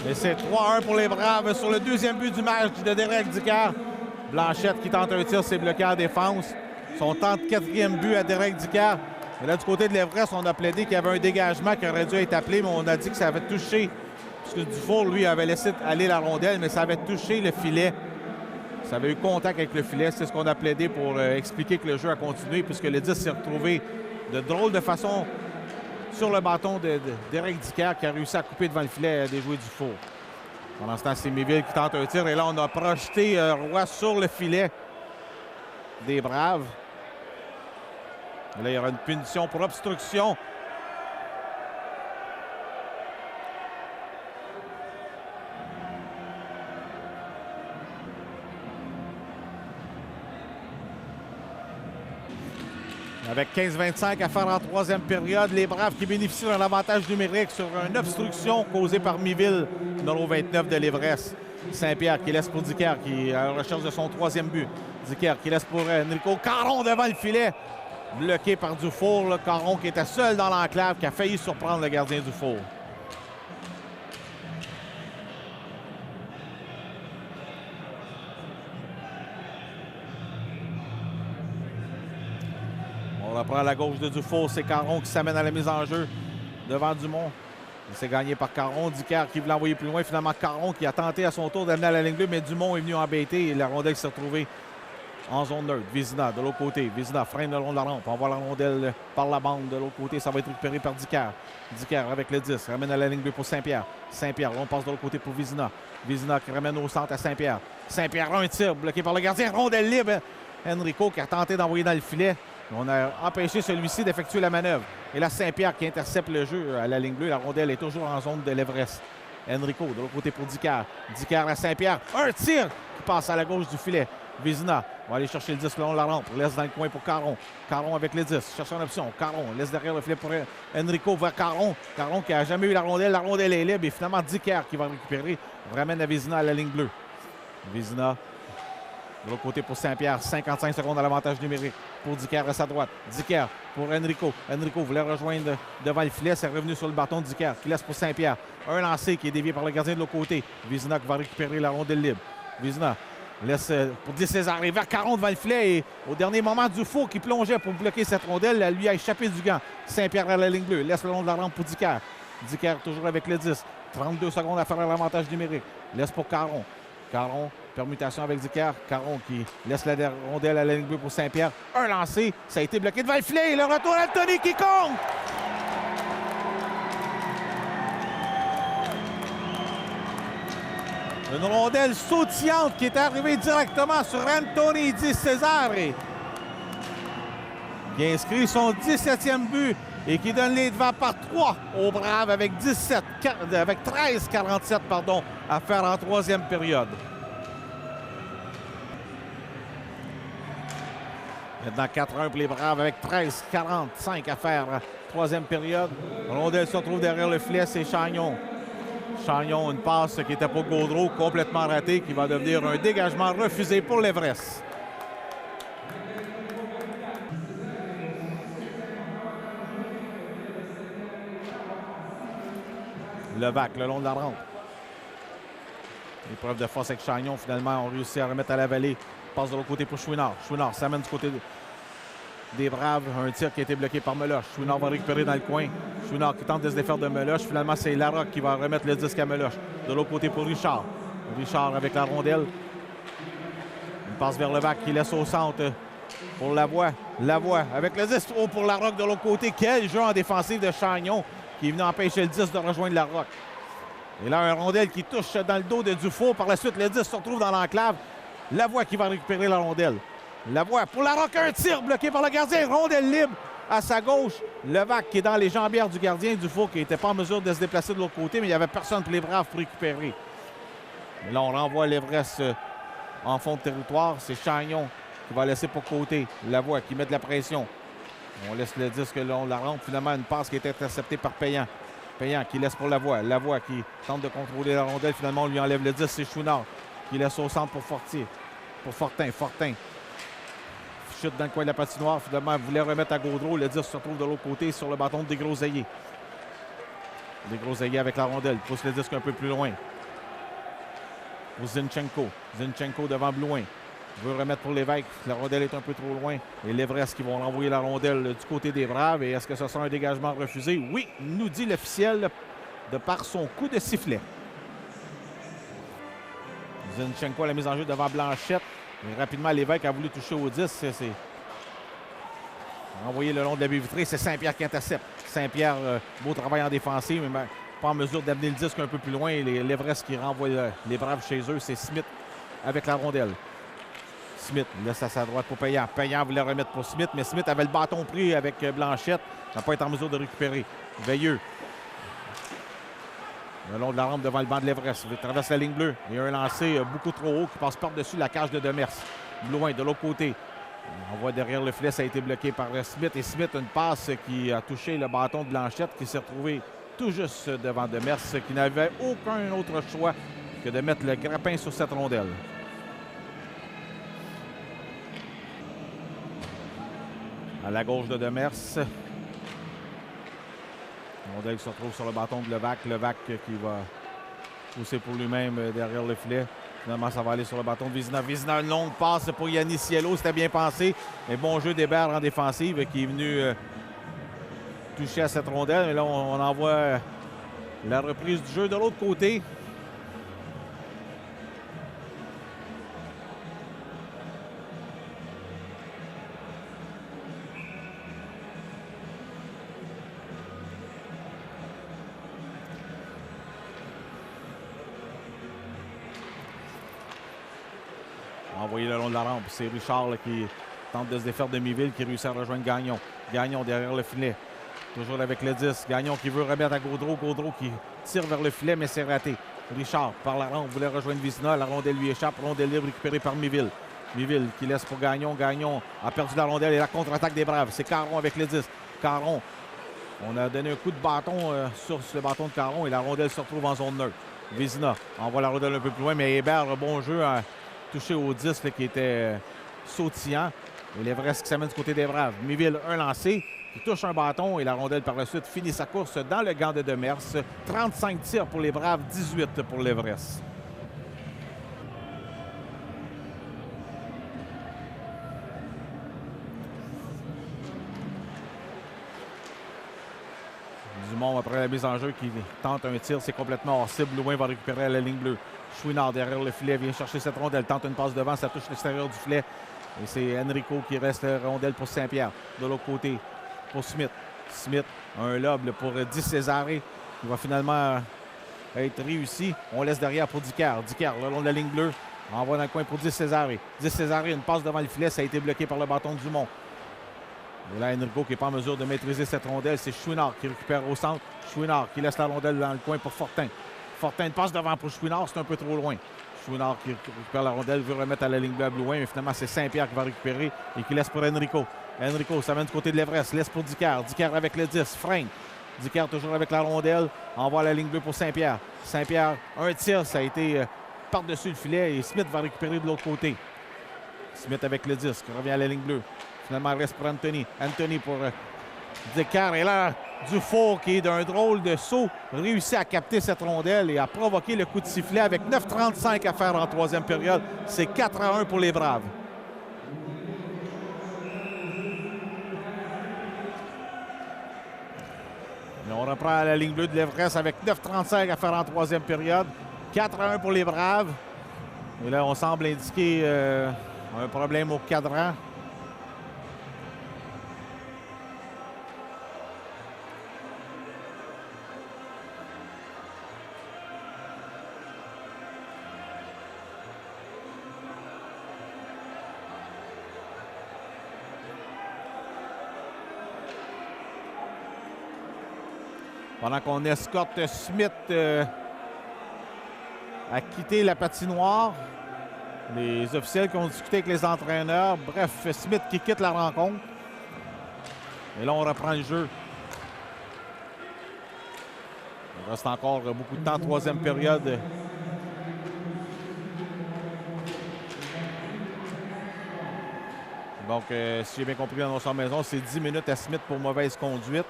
Et c'est 3-1 pour les Braves sur le deuxième but du match de Derek Dicker. Blanchette qui tente un tir, c'est bloqué en défense. Son 34e but à Derek Dicker. Et là, du côté de l'Everest, on a plaidé qu'il y avait un dégagement qui aurait dû être appelé, mais on a dit que ça avait touché. Parce que Dufour, lui, avait laissé aller la rondelle, mais ça avait touché le filet. Ça avait eu contact avec le filet. C'est ce qu'on a plaidé pour expliquer que le jeu a continué, puisque le 10 s'est retrouvé de drôle de façon sur le bâton d'Éric Dicker qui a réussi à couper devant le filet des joueurs du four. Pendant ce temps, c'est Méville qui tente un tir. Et là, on a projeté Roy sur le filet des Braves. Et là, il y aura une punition pour obstruction. Avec 15-25 à faire en troisième période, les Braves qui bénéficient d'un avantage numérique sur une obstruction causée par Miville, numéro 29 de l'Everest. Saint-Pierre qui laisse pour Dicker, qui est à la recherche de son troisième but. Dicker qui laisse pour Enrico Caron devant le filet. Bloqué par Dufour. Là, Caron qui était seul dans l'enclave, qui a failli surprendre le gardien Dufour. On reprend à la gauche de Dufour. C'est Caron qui s'amène à la mise en jeu devant Dumont. Il s'est gagné par Caron. Dicker qui voulait envoyer plus loin. Finalement, Caron qui a tenté à son tour d'amener à la ligne bleue, mais Dumont est venu embêter et la rondelle s'est retrouvée en zone neutre. Vézina de l'autre côté. Vézina freine le long de la rampe. On voit la rondelle par la bande de l'autre côté. Ça va être récupéré par Dicker. Dicker avec le 10. Ramène à la ligne bleue pour Saint-Pierre. Saint-Pierre, on passe de l'autre côté pour Vézina. Vézina qui ramène au centre à Saint-Pierre. Saint-Pierre a un tir bloqué par le gardien. Rondelle libre. Enrico qui a tenté d'envoyer dans le filet. On a empêché celui-ci d'effectuer la manœuvre. Et là, Saint-Pierre qui intercepte le jeu à la ligne bleue. La rondelle est toujours en zone de l'Everest. Enrico de l'autre côté pour Dicker. Dicker à Saint-Pierre. Un tir qui passe à la gauche du filet. Vézina va aller chercher le 10 le long de la rampe. Laisse dans le coin pour Caron. Caron avec le 10. Cherche une option. Caron laisse derrière le filet pour Enrico vers Caron. Caron qui n'a jamais eu la rondelle. La rondelle est libre. Et finalement, Dicker qui va récupérer. Ramène à Vézina à la ligne bleue. Vézina de l'autre côté pour Saint-Pierre. 55 secondes à l'avantage numérique pour Dicker à sa droite. Dicker pour Enrico. Enrico voulait rejoindre devant le filet. C'est revenu sur le bâton de Dicker qui laisse pour Saint-Pierre. Un lancé qui est dévié par le gardien de l'autre côté. Vézina qui va récupérer la rondelle libre. Vézina laisse pour Di César et vers Caron devant le filet. Et au dernier moment, Dufour qui plongeait pour bloquer cette rondelle. Elle lui a échappé du gant. Saint-Pierre à la ligne bleue. Laisse le long de la rampe pour Dicker. Dicker toujours avec le 10. 32 secondes à faire l'avantage numérique. Laisse pour Caron. Caron, permutation avec Dicker. Caron qui laisse la rondelle à la ligne bleue pour Saint-Pierre. Un lancé. Ça a été bloqué devant le filet. Et le retour d'Anthony qui compte. Une rondelle sautillante qui est arrivée directement sur Anthony Di César. Qui inscrit son 17e but et qui donne les devants par 3 aux Braves avec 13-47 à faire en troisième période. Maintenant 4-1 pour les Braves avec 13-45 à faire troisième période. Rondelle se retrouve derrière le filet, c'est Chagnon. Chagnon, une passe qui était pour Gaudreau, complètement ratée, qui va devenir un dégagement refusé pour l'Everest. Levac, le long de la rampe. Épreuve de force avec Chagnon. Finalement, on réussit à remettre à la vallée. Passe de l'autre côté pour Chouinard. Chouinard s'amène du côté des Braves. Un tir qui a été bloqué par Meloche. Chouinard va récupérer dans le coin. Chouinard qui tente de se défaire de Meloche. Finalement, c'est Larocque qui va remettre le disque à Meloche. De l'autre côté pour Richard. Richard avec la rondelle. Une passe vers Levac qui laisse au centre pour Lavoie. Lavoie avec le 10 pour Larocque de l'autre côté. Quel jeu en défensive de Chagnon qui est venu empêcher le 10 de rejoindre Larocque. Et là, un rondelle qui touche dans le dos de Dufour. Par la suite, le 10 se retrouve dans l'enclave. Lavoie qui va récupérer la rondelle. Lavoie pour Larocque, un tir bloqué par le gardien. Rondelle libre à sa gauche. Levac qui est dans les jambières du gardien. Dufour qui n'était pas en mesure de se déplacer de l'autre côté, mais il n'y avait personne pour les Braves pour récupérer. Et là, on renvoie l'Everest en fond de territoire. C'est Chagnon qui va laisser pour côté. Lavoie qui met de la pression. On laisse le disque le long de la rampe. Finalement, une passe qui est interceptée par Payan. Payan qui laisse pour Lavoie. Lavoie qui tente de contrôler la rondelle. Finalement, on lui enlève le 10. C'est Chouinard qui laisse au centre pour Fortier. Pour Fortin. Fortin chute dans le coin de la patinoire. Finalement, il voulait remettre à Gaudreau. Le 10 se retrouve de l'autre côté sur le bâton de Desgroseilliers. Desgroseilliers avec la rondelle. Pousse le disque un peu plus loin. Pour Zinchenko. Zinchenko devant Blouin. Veut remettre pour l'évêque. La rondelle est un peu trop loin. Et l'Everest qui vont renvoyer la rondelle du côté des Braves. Et est-ce que ce sera un dégagement refusé? Oui, nous dit l'officiel de par son coup de sifflet. Zinchenko à la mise en jeu devant Blanchette. Et rapidement, l'évêque a voulu toucher au 10. C'est envoyé le long de la baie vitrée. C'est Saint-Pierre qui intercepte. Saint-Pierre, beau travail en défensive, mais pas en mesure d'amener le disque un peu plus loin. Et l'Everest qui renvoie les Braves chez eux, c'est Smith avec la rondelle. Smith laisse à sa droite pour Payan. Payan voulait remettre pour Smith, mais Smith avait le bâton pris avec Blanchette. N'a pas été en mesure de récupérer. Veilleux. Le long de la rampe devant le banc de l'Everest. Il traverse la ligne bleue. Il y a un lancé beaucoup trop haut qui passe par-dessus la cage de Demers. Blouin de l'autre côté. On voit derrière le filet, ça a été bloqué par Smith. Et Smith, une passe qui a touché le bâton de Blanchette qui s'est retrouvé tout juste devant Demers, qui n'avait aucun autre choix que de mettre le grappin sur cette rondelle. À la gauche de Demers. Rondelle qui se retrouve sur le bâton de Levac. Levac qui va pousser pour lui-même derrière le filet. Finalement, ça va aller sur le bâton de Vézina. Vézina, une longue passe pour Yannis Cielo. C'était bien pensé. Mais bon jeu d'Hébert en défensive qui est venu toucher à cette rondelle. Mais là, on envoie la reprise du jeu de l'autre côté. Envoyé le long de la rampe. C'est Richard là, qui tente de se défaire de Miville, qui réussit à rejoindre Gagnon. Gagnon derrière le filet. Toujours avec le 10. Gagnon qui veut remettre à Gaudreau. Gaudreau qui tire vers le filet, mais c'est raté. Richard, par la rampe, voulait rejoindre Vézina. La rondelle lui échappe. Rondelle libre récupérée par Miville. Miville qui laisse pour Gagnon. Gagnon a perdu la rondelle et la contre-attaque des Braves. C'est Caron avec le 10. Caron. On a donné un coup de bâton sur le bâton de Caron et la rondelle se retrouve en zone neutre. Vézina envoie la rondelle un peu plus loin, mais Hébert, bon jeu, a touché au 10 là, qui était sautillant. Et l'Everest qui s'amène du côté des Braves. Miville, un lancé, qui touche un bâton et la rondelle par la suite finit sa course dans le gant de Demers. 35 tirs pour les Braves, 18 pour l'Everest. Dumont, après la mise en jeu, qui tente un tir, c'est complètement hors cible. Louin va récupérer à la ligne bleue. Chouinard derrière le filet vient chercher cette rondelle, tente une passe devant, ça touche l'extérieur du filet. Et c'est Enrico qui reste rondelle pour Saint-Pierre. De l'autre côté, pour Smith. Smith, un lob pour Di Cesare, qui va finalement être réussi. On laisse derrière pour Dicker. Dicker, le long de la ligne bleue, envoie dans le coin pour Di Cesare. Di Cesare, une passe devant le filet, ça a été bloqué par le bâton de Dumont. Et là, Enrico qui n'est pas en mesure de maîtriser cette rondelle. C'est Chouinard qui récupère au centre. Chouinard qui laisse la rondelle dans le coin pour Fortin. Fortin passe devant pour Chouinard, c'est un peu trop loin. Chouinard qui récupère la rondelle, veut remettre à la ligne bleue à Blouin, mais finalement, c'est Saint-Pierre qui va récupérer et qui laisse pour Enrico. Enrico, ça vient du côté de l'Everest, laisse pour Dicker. Dicker avec le 10, freine. Dicker toujours avec la rondelle, envoie la ligne bleue pour Saint-Pierre. Saint-Pierre, un tir, ça a été par-dessus le filet et Smith va récupérer de l'autre côté. Smith avec le 10, qui revient à la ligne bleue. Finalement, il reste pour Anthony. Anthony pour Dicker. Et là, Dufour, qui est d'un drôle de saut, réussit à capter cette rondelle et à provoquer le coup de sifflet avec 9,35 à faire en troisième période. C'est 4-1 pour les Braves. Et on reprend à la ligne bleue de l'Everest avec 9,35 à faire en troisième période. 4-1 pour les Braves. Et là, on semble indiquer un problème au cadran. Pendant qu'on escorte Smith à quitter la patinoire. Les officiels qui ont discuté avec les entraîneurs. Bref, Smith qui quitte la rencontre. Et là, on reprend le jeu. Il reste encore beaucoup de temps, troisième période. Donc, si j'ai bien compris dans notre maison, c'est 10 minutes à Smith pour mauvaise conduite.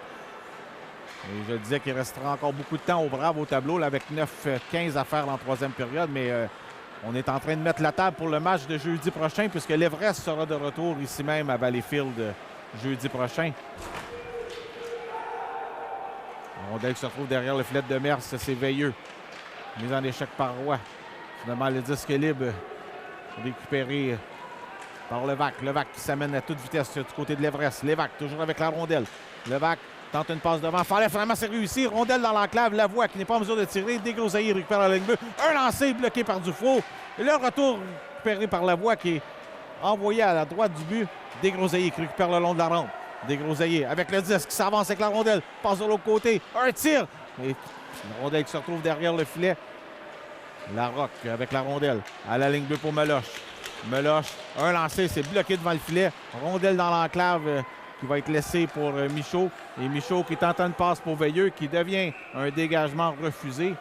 Et je disais qu'il restera encore beaucoup de temps aux Braves au tableau, là, avec 9-15 à faire dans la troisième période. Mais on est en train de mettre la table pour le match de jeudi prochain, puisque l'Everest sera de retour ici même à Valleyfield jeudi prochain. La rondelle qui se retrouve derrière le filet de Demers, c'est Veilleux. Mise en échec par Roy. Finalement, le disque est libre. Récupéré par Levac. Levac qui s'amène à toute vitesse du côté de l'Everest. Levac toujours avec la rondelle. Levac tente une passe devant. Fallait finalement, c'est réussi. Rondelle dans l'enclave. Lavoie qui n'est pas en mesure de tirer. Desgroseilliers récupère la ligne bleue. Un lancé bloqué par Dufault. Et le retour récupéré par Lavoie qui est envoyé à la droite du but. Desgroseilliers qui récupère le long de la rampe. Desgroseilliers avec le disque qui s'avance avec la rondelle. Passe de l'autre côté. Un tir. Et la rondelle qui se retrouve derrière le filet. Larocque avec la rondelle. À la ligne bleue pour Meloche. Meloche, un lancé, c'est bloqué devant le filet. Rondelle dans l'enclave qui va être laissée pour Michaud. Et Michaud qui tente une passe pour Veilleux qui devient un dégagement refusé.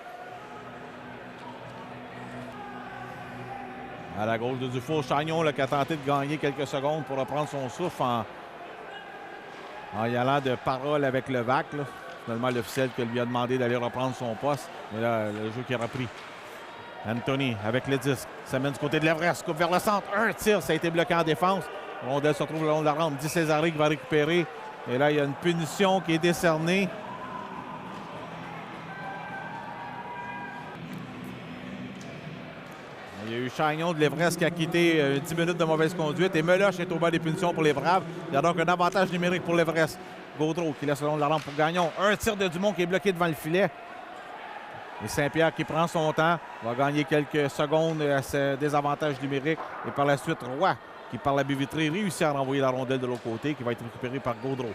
À la gauche de Dufour, Chagnon là, qui a tenté de gagner quelques secondes pour reprendre son souffle en y allant de parole avec Levac. Là. Finalement, l'officiel qui lui a demandé d'aller reprendre son poste. Mais là, le jeu qui a repris. Anthony avec le disque. Ça mène du côté de l'Everest. Coupe vers le centre. Un tir. Ça a été bloqué en défense. Rondelle se retrouve le long de la rampe. Di Césaré qui va récupérer. Et là, il y a une punition qui est décernée. Il y a eu Chagnon de l'Everest qui a quitté 10 minutes de mauvaise conduite. Et Meloche est au bas des punitions pour les Braves. Il y a donc un avantage numérique pour l'Everest. Gaudreau qui laisse le long de la rampe pour Gagnon. Un tir de Dumont qui est bloqué devant le filet. Et Saint-Pierre qui prend son temps, va gagner quelques secondes à ce désavantage numérique. Et par la suite, Roy, qui par la baie vitrée, réussit à renvoyer la rondelle de l'autre côté, qui va être récupérée par Gaudreau.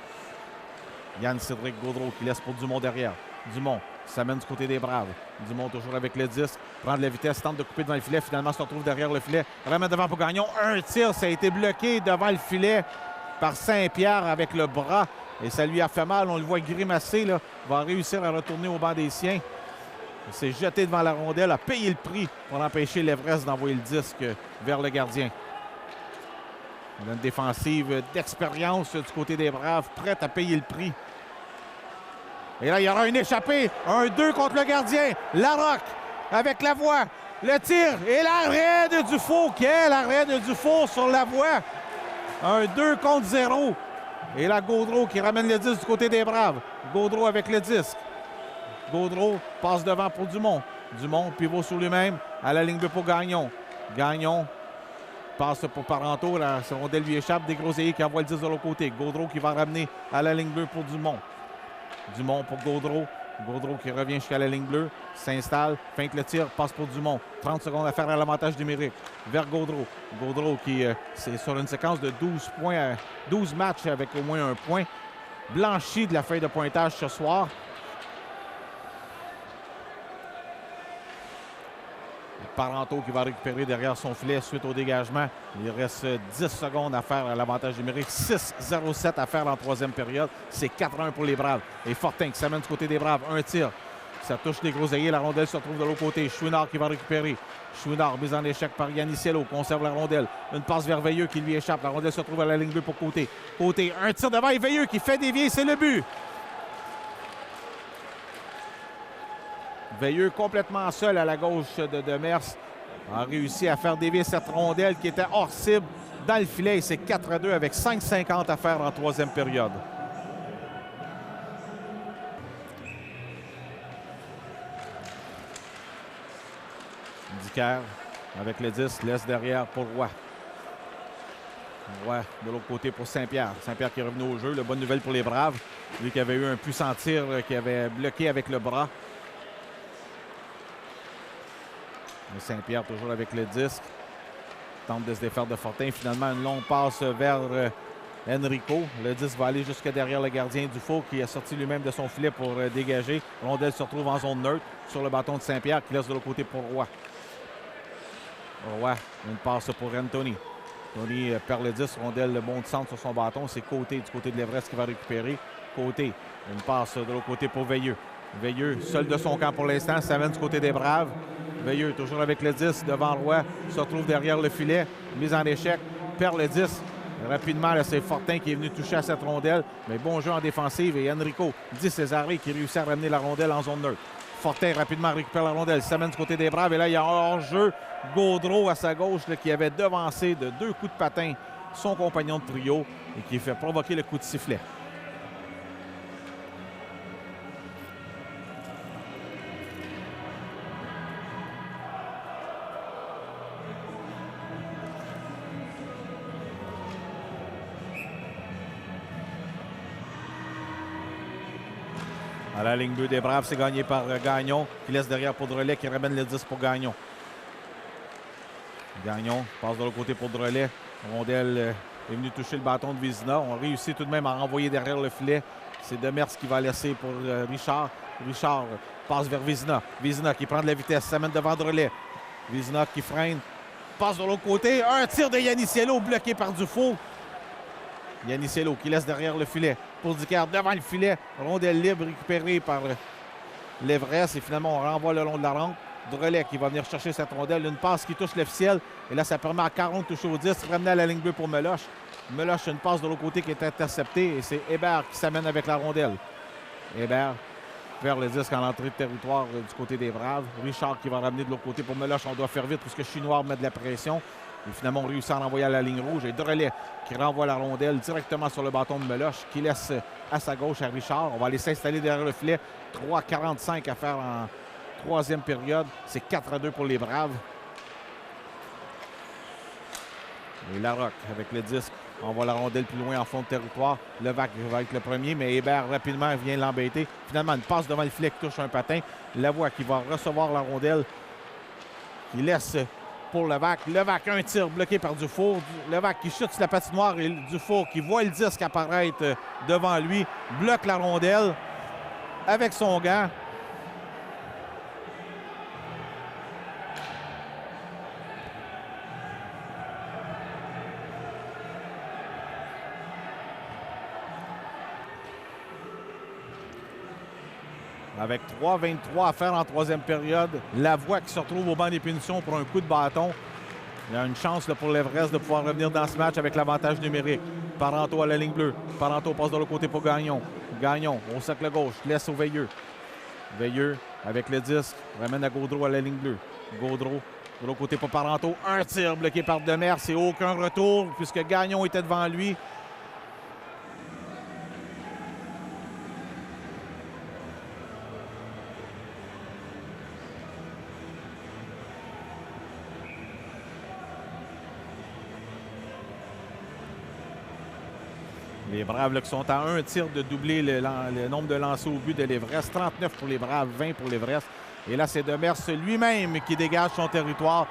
Yann-Cédric Gaudreau qui laisse pour Dumont derrière. Dumont s'amène du côté des Braves. Dumont toujours avec le disque, prend de la vitesse, tente de couper devant le filet. Finalement, se retrouve derrière le filet. Ramène devant pour Gagnon. Un tir, ça a été bloqué devant le filet par Saint-Pierre avec le bras. Et ça lui a fait mal. On le voit grimacer. Là. Va réussir à retourner au banc des siens. Il s'est jeté devant la rondelle, a payé le prix pour empêcher l'Everest d'envoyer le disque vers le gardien. On a une défensive d'expérience du côté des Braves, prête à payer le prix. Et là, il y aura une échappée. 1-2 contre le gardien. Larocque avec Lavoie. Le tir et l'arrêt de Dufault. Quel arrêt de Dufault sur Lavoie. 1-2 contre 0. Et là, Gaudreau qui ramène le disque du côté des Braves. Gaudreau avec le disque. Gaudreau passe devant pour Dumont. Dumont pivot sur lui-même à la ligne bleue pour Gagnon. Gagnon passe pour Parenteau. La rondelle lui échappe. Desgroseilliers qui envoie le 10 de l'autre côté. Gaudreau qui va ramener à la ligne bleue pour Dumont. Dumont pour Gaudreau. Gaudreau qui revient jusqu'à la ligne bleue. S'installe. Feinte le tir. Passe pour Dumont. 30 secondes à faire à l'avantage numérique. Vers Gaudreau. Gaudreau qui c'est sur une séquence de 12 points, 12 matchs avec au moins un point. Blanchi de la feuille de pointage ce soir. Parenteau qui va récupérer derrière son filet suite au dégagement. Il reste 10 secondes à faire à l'avantage numérique. 6-0-7 à faire en troisième période. C'est 4-1 pour les Braves. Et Fortin qui s'amène du côté des Braves. Un tir. Ça touche Desgroseilliers. La rondelle se retrouve de l'autre côté. Chouinard qui va récupérer. Chouinard mise en échec par Yannicello. Conserve la rondelle. Une passe vers Veilleux qui lui échappe. La rondelle se retrouve à la ligne bleue pour Côté. Côté. Un tir devant et Veilleux qui fait dévier. C'est le but. Veilleux complètement seul à la gauche de Demers a réussi à faire dévier cette rondelle qui était hors cible dans le filet. Et c'est 4-2 avec 5,50 à faire en troisième période. Dicker avec le 10 laisse derrière pour Roy. Roy de l'autre côté pour Saint-Pierre. Saint-Pierre qui est revenu au jeu. La bonne nouvelle pour les Braves. Lui qui avait eu un puissant tir qui avait bloqué avec le bras. Saint-Pierre toujours avec le disque. Tente de se défaire de Fortin. Finalement, une longue passe vers Enrico. Le 10 va aller jusque derrière le gardien Dufault qui a sorti lui-même de son filet pour dégager. Rondelle se retrouve en zone neutre sur le bâton de Saint-Pierre qui laisse de l'autre côté pour Roy. Roy, une passe pour Anthony. Tony perd le 10. Rondelle, le bon de centre sur son bâton. C'est Côté du côté de l'Everest qui va récupérer. Côté, une passe de l'autre côté pour Veilleux. Veilleux, seul de son camp pour l'instant, s'amène du côté des Braves. Veilleux, toujours avec le 10 devant Roy, se retrouve derrière le filet. Mise en échec, perd le 10. Rapidement, là, c'est Fortin qui est venu toucher à cette rondelle. Mais bon jeu en défensive et Enrico, 10 Césaré qui réussit à ramener la rondelle en zone neutre. Fortin rapidement récupère la rondelle, s'amène du côté des Braves. Et là, il y a hors-jeu. Gaudreau à sa gauche là, qui avait devancé de 2 coups de patin son compagnon de trio et qui fait provoquer le coup de sifflet. À la ligne bleue des Braves, c'est gagné par Gagnon qui laisse derrière pour Drolet qui ramène le 10 pour Gagnon. Gagnon passe de l'autre côté pour Drolet. Rondelle est venu toucher le bâton de Vézina. On réussit tout de même à renvoyer derrière le filet. C'est Demers qui va laisser pour Richard. Richard passe vers Vézina. Vézina qui prend de la vitesse, s'amène devant Drolet. Vézina qui freine, passe de l'autre côté. Un tir de Yaniciello bloqué par Dufault. Yaniciello qui laisse derrière le filet pour Dicker devant le filet. Rondelle libre récupérée par l'Everest et finalement on renvoie le long de la rampe. Drolet qui va venir chercher cette rondelle. Une passe qui touche l'officiel et là ça permet à 40 de toucher au 10. Ramener à la ligne bleue pour Meloche. Meloche, une passe de l'autre côté qui est interceptée et c'est Hébert qui s'amène avec la rondelle. Hébert vers le disque en entrée de territoire du côté des Braves. Richard qui va ramener de l'autre côté pour Meloche. On doit faire vite parce que Chinois met de la pression. Et finalement, on réussit à renvoyer à la ligne rouge. Et Drolet qui renvoie la rondelle directement sur le bâton de Meloche, qui laisse à sa gauche à Richard. On va aller s'installer derrière le filet. 3,45 à faire en troisième période. C'est 4-2 pour les Braves. Et Larocque avec le disque envoie la rondelle plus loin en fond de territoire. Levac va être le premier, mais Hébert rapidement vient l'embêter. Finalement, une passe devant le filet qui touche un patin. Lavoie qui va recevoir la rondelle, qui laisse pour Levac. Levac, un tir bloqué par Dufour. Levac qui chute sur la patinoire et Dufour qui voit le disque apparaître devant lui, bloque la rondelle avec son gant. Avec 3,23 à faire en troisième période. Lavoie qui se retrouve au banc des punitions pour un coup de bâton. Il y a une chance là, pour l'Everest de pouvoir revenir dans ce match avec l'avantage numérique. Parenteau à la ligne bleue. Parenteau passe de l'autre côté pour Gagnon. Gagnon au cercle gauche, laisse au Veilleux. Veilleux avec le disque, ramène à Gaudreau à la ligne bleue. Gaudreau de l'autre côté pour Parenteau. Un tir bloqué par Demers et aucun retour puisque Gagnon était devant lui. Les Braves là, qui sont à un tir de doubler le nombre de lancers au but de l'Everest. 39 pour les Braves, 20 pour l'Everest. Et là, c'est Demers lui-même qui dégage son territoire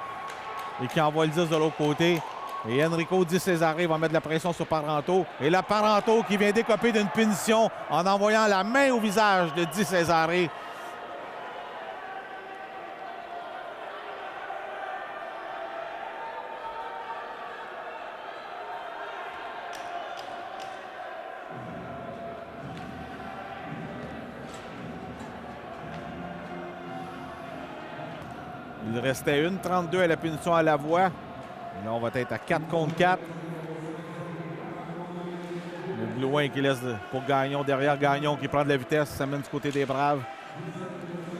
et qui envoie le 10 de l'autre côté. Et Enrico Di Cesare va mettre de la pression sur Parenteau. Et là, Parenteau qui vient décoper d'une punition en envoyant la main au visage de Di Cesare. Il restait 1,32 à la punition à Lavoie. Là, on va être à 4 contre 4. Le Blouin qui laisse pour Gagnon. Derrière Gagnon qui prend de la vitesse. Ça mène du côté des Braves.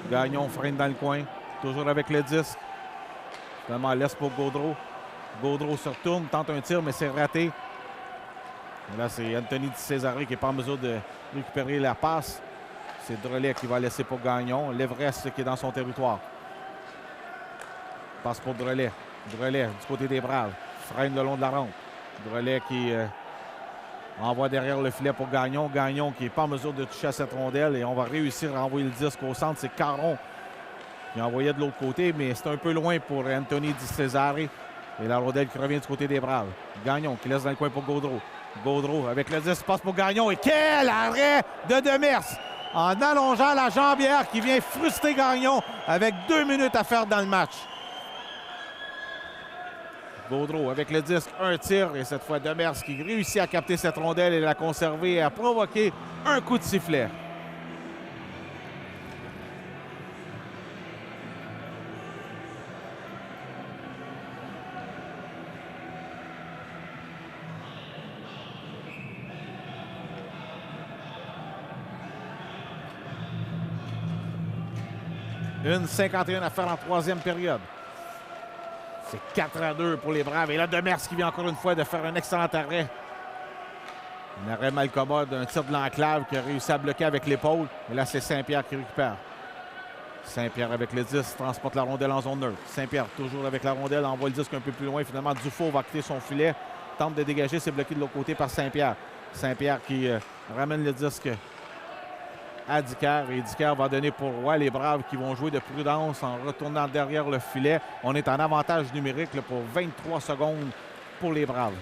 Gagnon freine dans le coin. Toujours avec le disque. Finalement, laisse pour Gaudreau. Gaudreau se retourne, tente un tir, mais c'est raté. Et là, c'est Anthony Di Cesare qui n'est pas en mesure de récupérer la passe. C'est Drolet qui va laisser pour Gagnon. L'Everest qui est dans son territoire. Passe pour Drolet. Drolet du côté des Braves. Freine le long de la rampe. Drolet qui envoie derrière le filet pour Gagnon. Gagnon qui n'est pas en mesure de toucher à cette rondelle. Et on va réussir à envoyer le disque au centre. C'est Caron qui envoyait de l'autre côté. Mais c'est un peu loin pour Anthony Di Cesare. Et la rondelle qui revient du côté des Braves. Gagnon qui laisse dans le coin pour Gaudreau. Gaudreau avec le 10, passe pour Gagnon. Et quel arrêt de Demers en allongeant la jambière qui vient frustrer Gagnon avec 2 minutes à faire dans le match. Gaudreau avec le disque, un tir. Et cette fois, Demers qui réussit à capter cette rondelle et la conserver et à provoquer un coup de sifflet. Une 51 à faire en troisième période. C'est 4-2 pour les Braves. Et là, Demers qui vient encore une fois de faire un excellent arrêt. Un arrêt mal commode, un tir de l'enclave qui a réussi à bloquer avec l'épaule. Et là, c'est Saint-Pierre qui récupère. Saint-Pierre avec le 10, transporte la rondelle en zone neutre. Saint-Pierre toujours avec la rondelle, envoie le disque un peu plus loin. Finalement, Dufault va quitter son filet. Tente de dégager, c'est bloqué de l'autre côté par Saint-Pierre. Saint-Pierre qui ramène le disque à Dicker. Et Dicker va donner pour Roy. Les Braves qui vont jouer de prudence en retournant derrière le filet. On est en avantage numérique là, pour 23 secondes pour les Braves.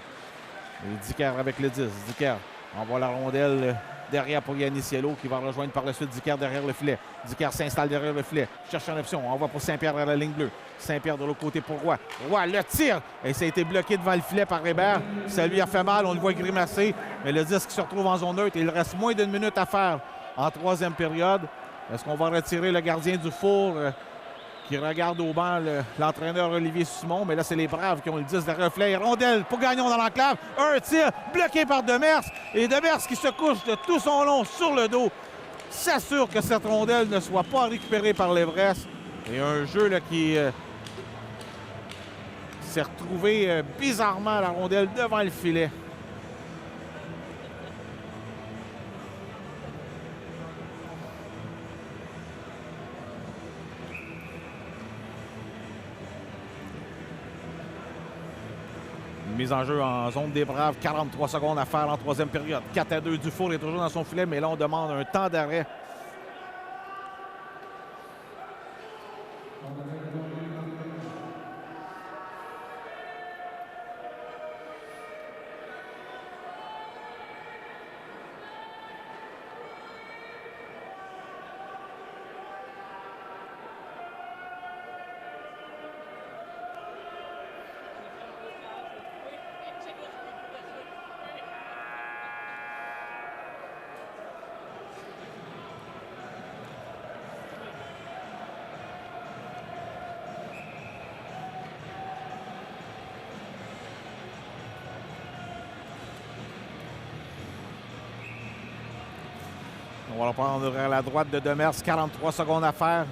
Et Dicker avec le 10. Dicker envoie la rondelle derrière pour Yannissiello qui va rejoindre par la suite Dicker derrière le filet. Dicker s'installe derrière le filet. Cherche une option. Envoie pour Saint-Pierre vers la ligne bleue. Saint-Pierre de l'autre côté pour Roy. Roy le tire. Et ça a été bloqué devant le filet par Hébert. Ça lui a fait mal. On le voit grimacer. Mais le disque se retrouve en zone neutre. Il reste moins d'une minute à faire en troisième période. Est-ce qu'on va retirer le gardien du four qui regarde au banc l'entraîneur Olivier Simon? Mais là, c'est les Braves qui ont le 10 derrière le filet. Rondelle pour Gagnon dans l'enclave. Un tir bloqué par Demers. Et Demers qui se couche de tout son long sur le dos. S'assure que cette rondelle ne soit pas récupérée par l'Everest. Et un jeu là, qui s'est retrouvé bizarrement la rondelle devant le filet. Mise en jeu en zone des Braves, 43 secondes à faire en troisième période. 4-2, Dufour est toujours dans son filet, mais là, on demande un temps d'arrêt. On va le prendre à la droite de Demers. 43 secondes à faire.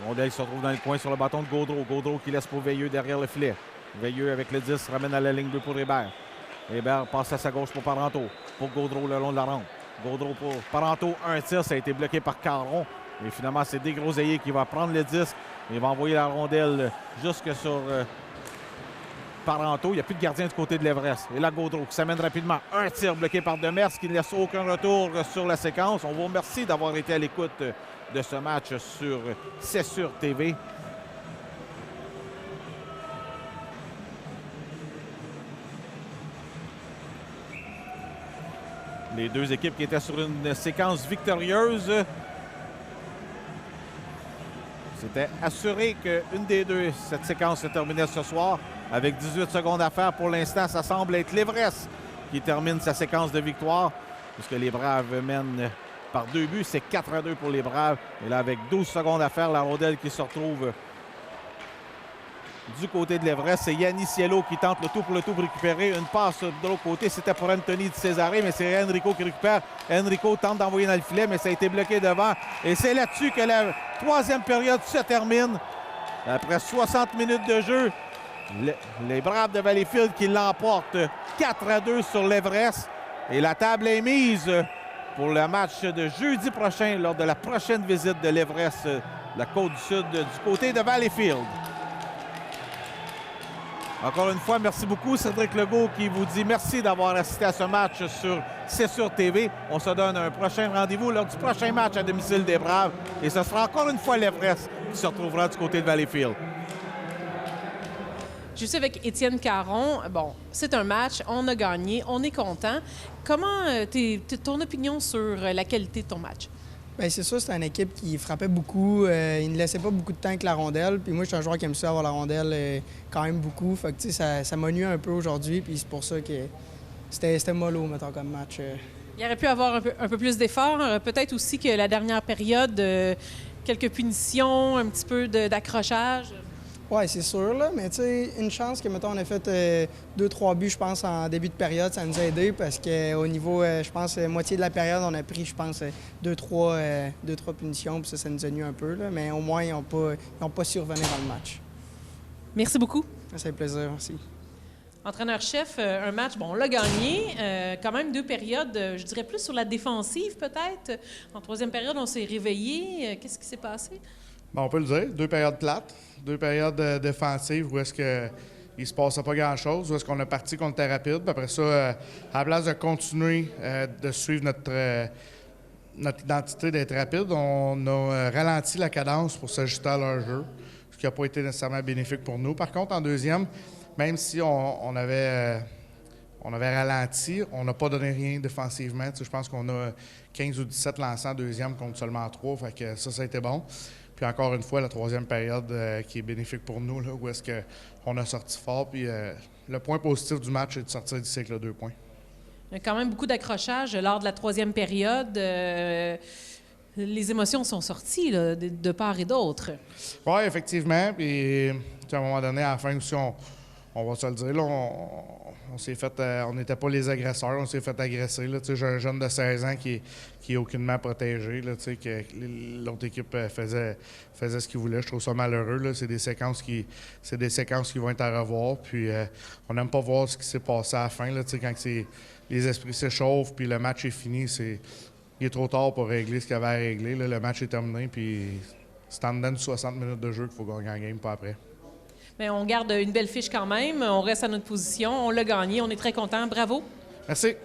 Rondelle se retrouve dans le coin sur le bâton de Gaudreau. Gaudreau qui laisse pour Veilleux derrière le filet. Veilleux avec le 10 ramène à la ligne bleue pour Hébert. Hébert passe à sa gauche pour Parenteau. Pour Gaudreau le long de la rampe. Gaudreau pour Parenteau. Un tir, ça a été bloqué par Caron. Et finalement, c'est Desgroseilliers qui va prendre le disque. Il va envoyer la rondelle jusque sur Parenteau. Il n'y a plus de gardien du côté de l'Everest. Et là, Gaudreau qui s'amène rapidement. Un tir bloqué par Demers qui ne laisse aucun retour sur la séquence. On vous remercie d'avoir été à l'écoute de ce match sur C'est Sûr TV. Les deux équipes qui étaient sur une séquence victorieuse. C'était assuré qu'une des deux, cette séquence se terminait ce soir. Avec 18 secondes à faire pour l'instant, ça semble être l'Everest qui termine sa séquence de victoire. Puisque les Braves mènent par 2 buts. C'est 4-2 pour les Braves. Et là, avec 12 secondes à faire, la rondelle qui se retrouve du côté de l'Everest. C'est Yannissiello qui tente le tout pour le tout pour récupérer. Une passe de l'autre côté, c'était pour Anthony de Césaré, mais c'est Enrico qui récupère. Enrico tente d'envoyer dans le filet, mais ça a été bloqué devant. Et c'est là-dessus que la troisième période se termine. Après 60 minutes de jeu, les Braves de Valleyfield qui l'emportent 4-2 sur l'Everest. Et la table est mise pour le match de jeudi prochain lors de la prochaine visite de l'Everest, la Côte-du-Sud, du côté de Valleyfield. Encore une fois, merci beaucoup. Cédric Legault qui vous dit merci d'avoir assisté à ce match sur C'est Sûr TV. On se donne un prochain rendez-vous lors du prochain match à domicile des Braves. Et ce sera encore une fois l'Everest qui se retrouvera du côté de Valleyfield. Je suis avec Étienne Caron. Bon, c'est un match, on a gagné, on est content. Comment ton opinion sur la qualité de ton match? Bien, c'est sûr, c'est une équipe qui frappait beaucoup. Ils ne laissaient pas beaucoup de temps avec la rondelle. Puis moi, je suis un joueur qui aime ça avoir la rondelle quand même beaucoup. Fait que, tu sais, ça m'a nu un peu aujourd'hui. Puis c'est pour ça que c'était mollo, mettons, comme match. Il aurait pu avoir un peu plus d'efforts. Peut-être aussi que la dernière période, quelques punitions, un petit peu d'accrochage. Oui, c'est sûr, là. Mais tu sais, une chance que, mettons, on a fait 2-3 buts, je pense, en début de période, ça nous a aidé parce qu'au niveau, je pense, moitié de la période, on a pris, je pense, 2-3 punitions, puis ça nous a nu un peu, là. Mais au moins, ils n'ont pas su revenir dans le match. Merci beaucoup. Ça fait plaisir, merci. Entraîneur-chef, un match, bon, on l'a gagné. Quand même 2 périodes, je dirais plus sur la défensive, peut-être. En 3e période, on s'est réveillé. Qu'est-ce qui s'est passé? Bon, on peut le dire, 2 périodes plates, 2 périodes défensives où est-ce qu'il ne se passait pas grand-chose, où est-ce qu'on est parti qu'on était rapide. Puis après ça, à la place de continuer de suivre notre identité d'être rapide, on a ralenti la cadence pour s'ajuster à leur jeu, ce qui n'a pas été nécessairement bénéfique pour nous. Par contre, en deuxième, même si on avait ralenti, on n'a pas donné rien défensivement. Tu sais, je pense qu'on a 15 ou 17 lancés en deuxième contre seulement 3, fait que ça a été bon. Puis encore une fois, la 3e période qui est bénéfique pour nous, là, où est-ce qu'on a sorti fort. Puis le point positif du match, c'est de sortir d'ici avec 2 points. Il y a quand même beaucoup d'accrochages lors de la 3e période. Les émotions sont sorties là, de part et d'autre. Oui, effectivement. Puis à un moment donné, à la fin aussi, on va se le dire, là, on s'est fait, on n'était pas les agresseurs, on s'est fait agresser. Là, j'ai un jeune de 16 ans qui est aucunement protégé, là, que l'autre équipe faisait ce qu'il voulait. Je trouve ça malheureux. Là. C'est des séquences qui vont être à revoir. Puis on n'aime pas voir ce qui s'est passé à la fin. Là, quand les esprits s'échauffent puis le match est fini, il est trop tard pour régler ce qu'il y avait à régler. Là. Le match est terminé, puis c'est en dedans de 60 minutes de jeu qu'il faut gagner la game, pas après. Bien, on garde une belle fiche quand même. On reste à notre position. On l'a gagné. On est très contents. Bravo. Merci.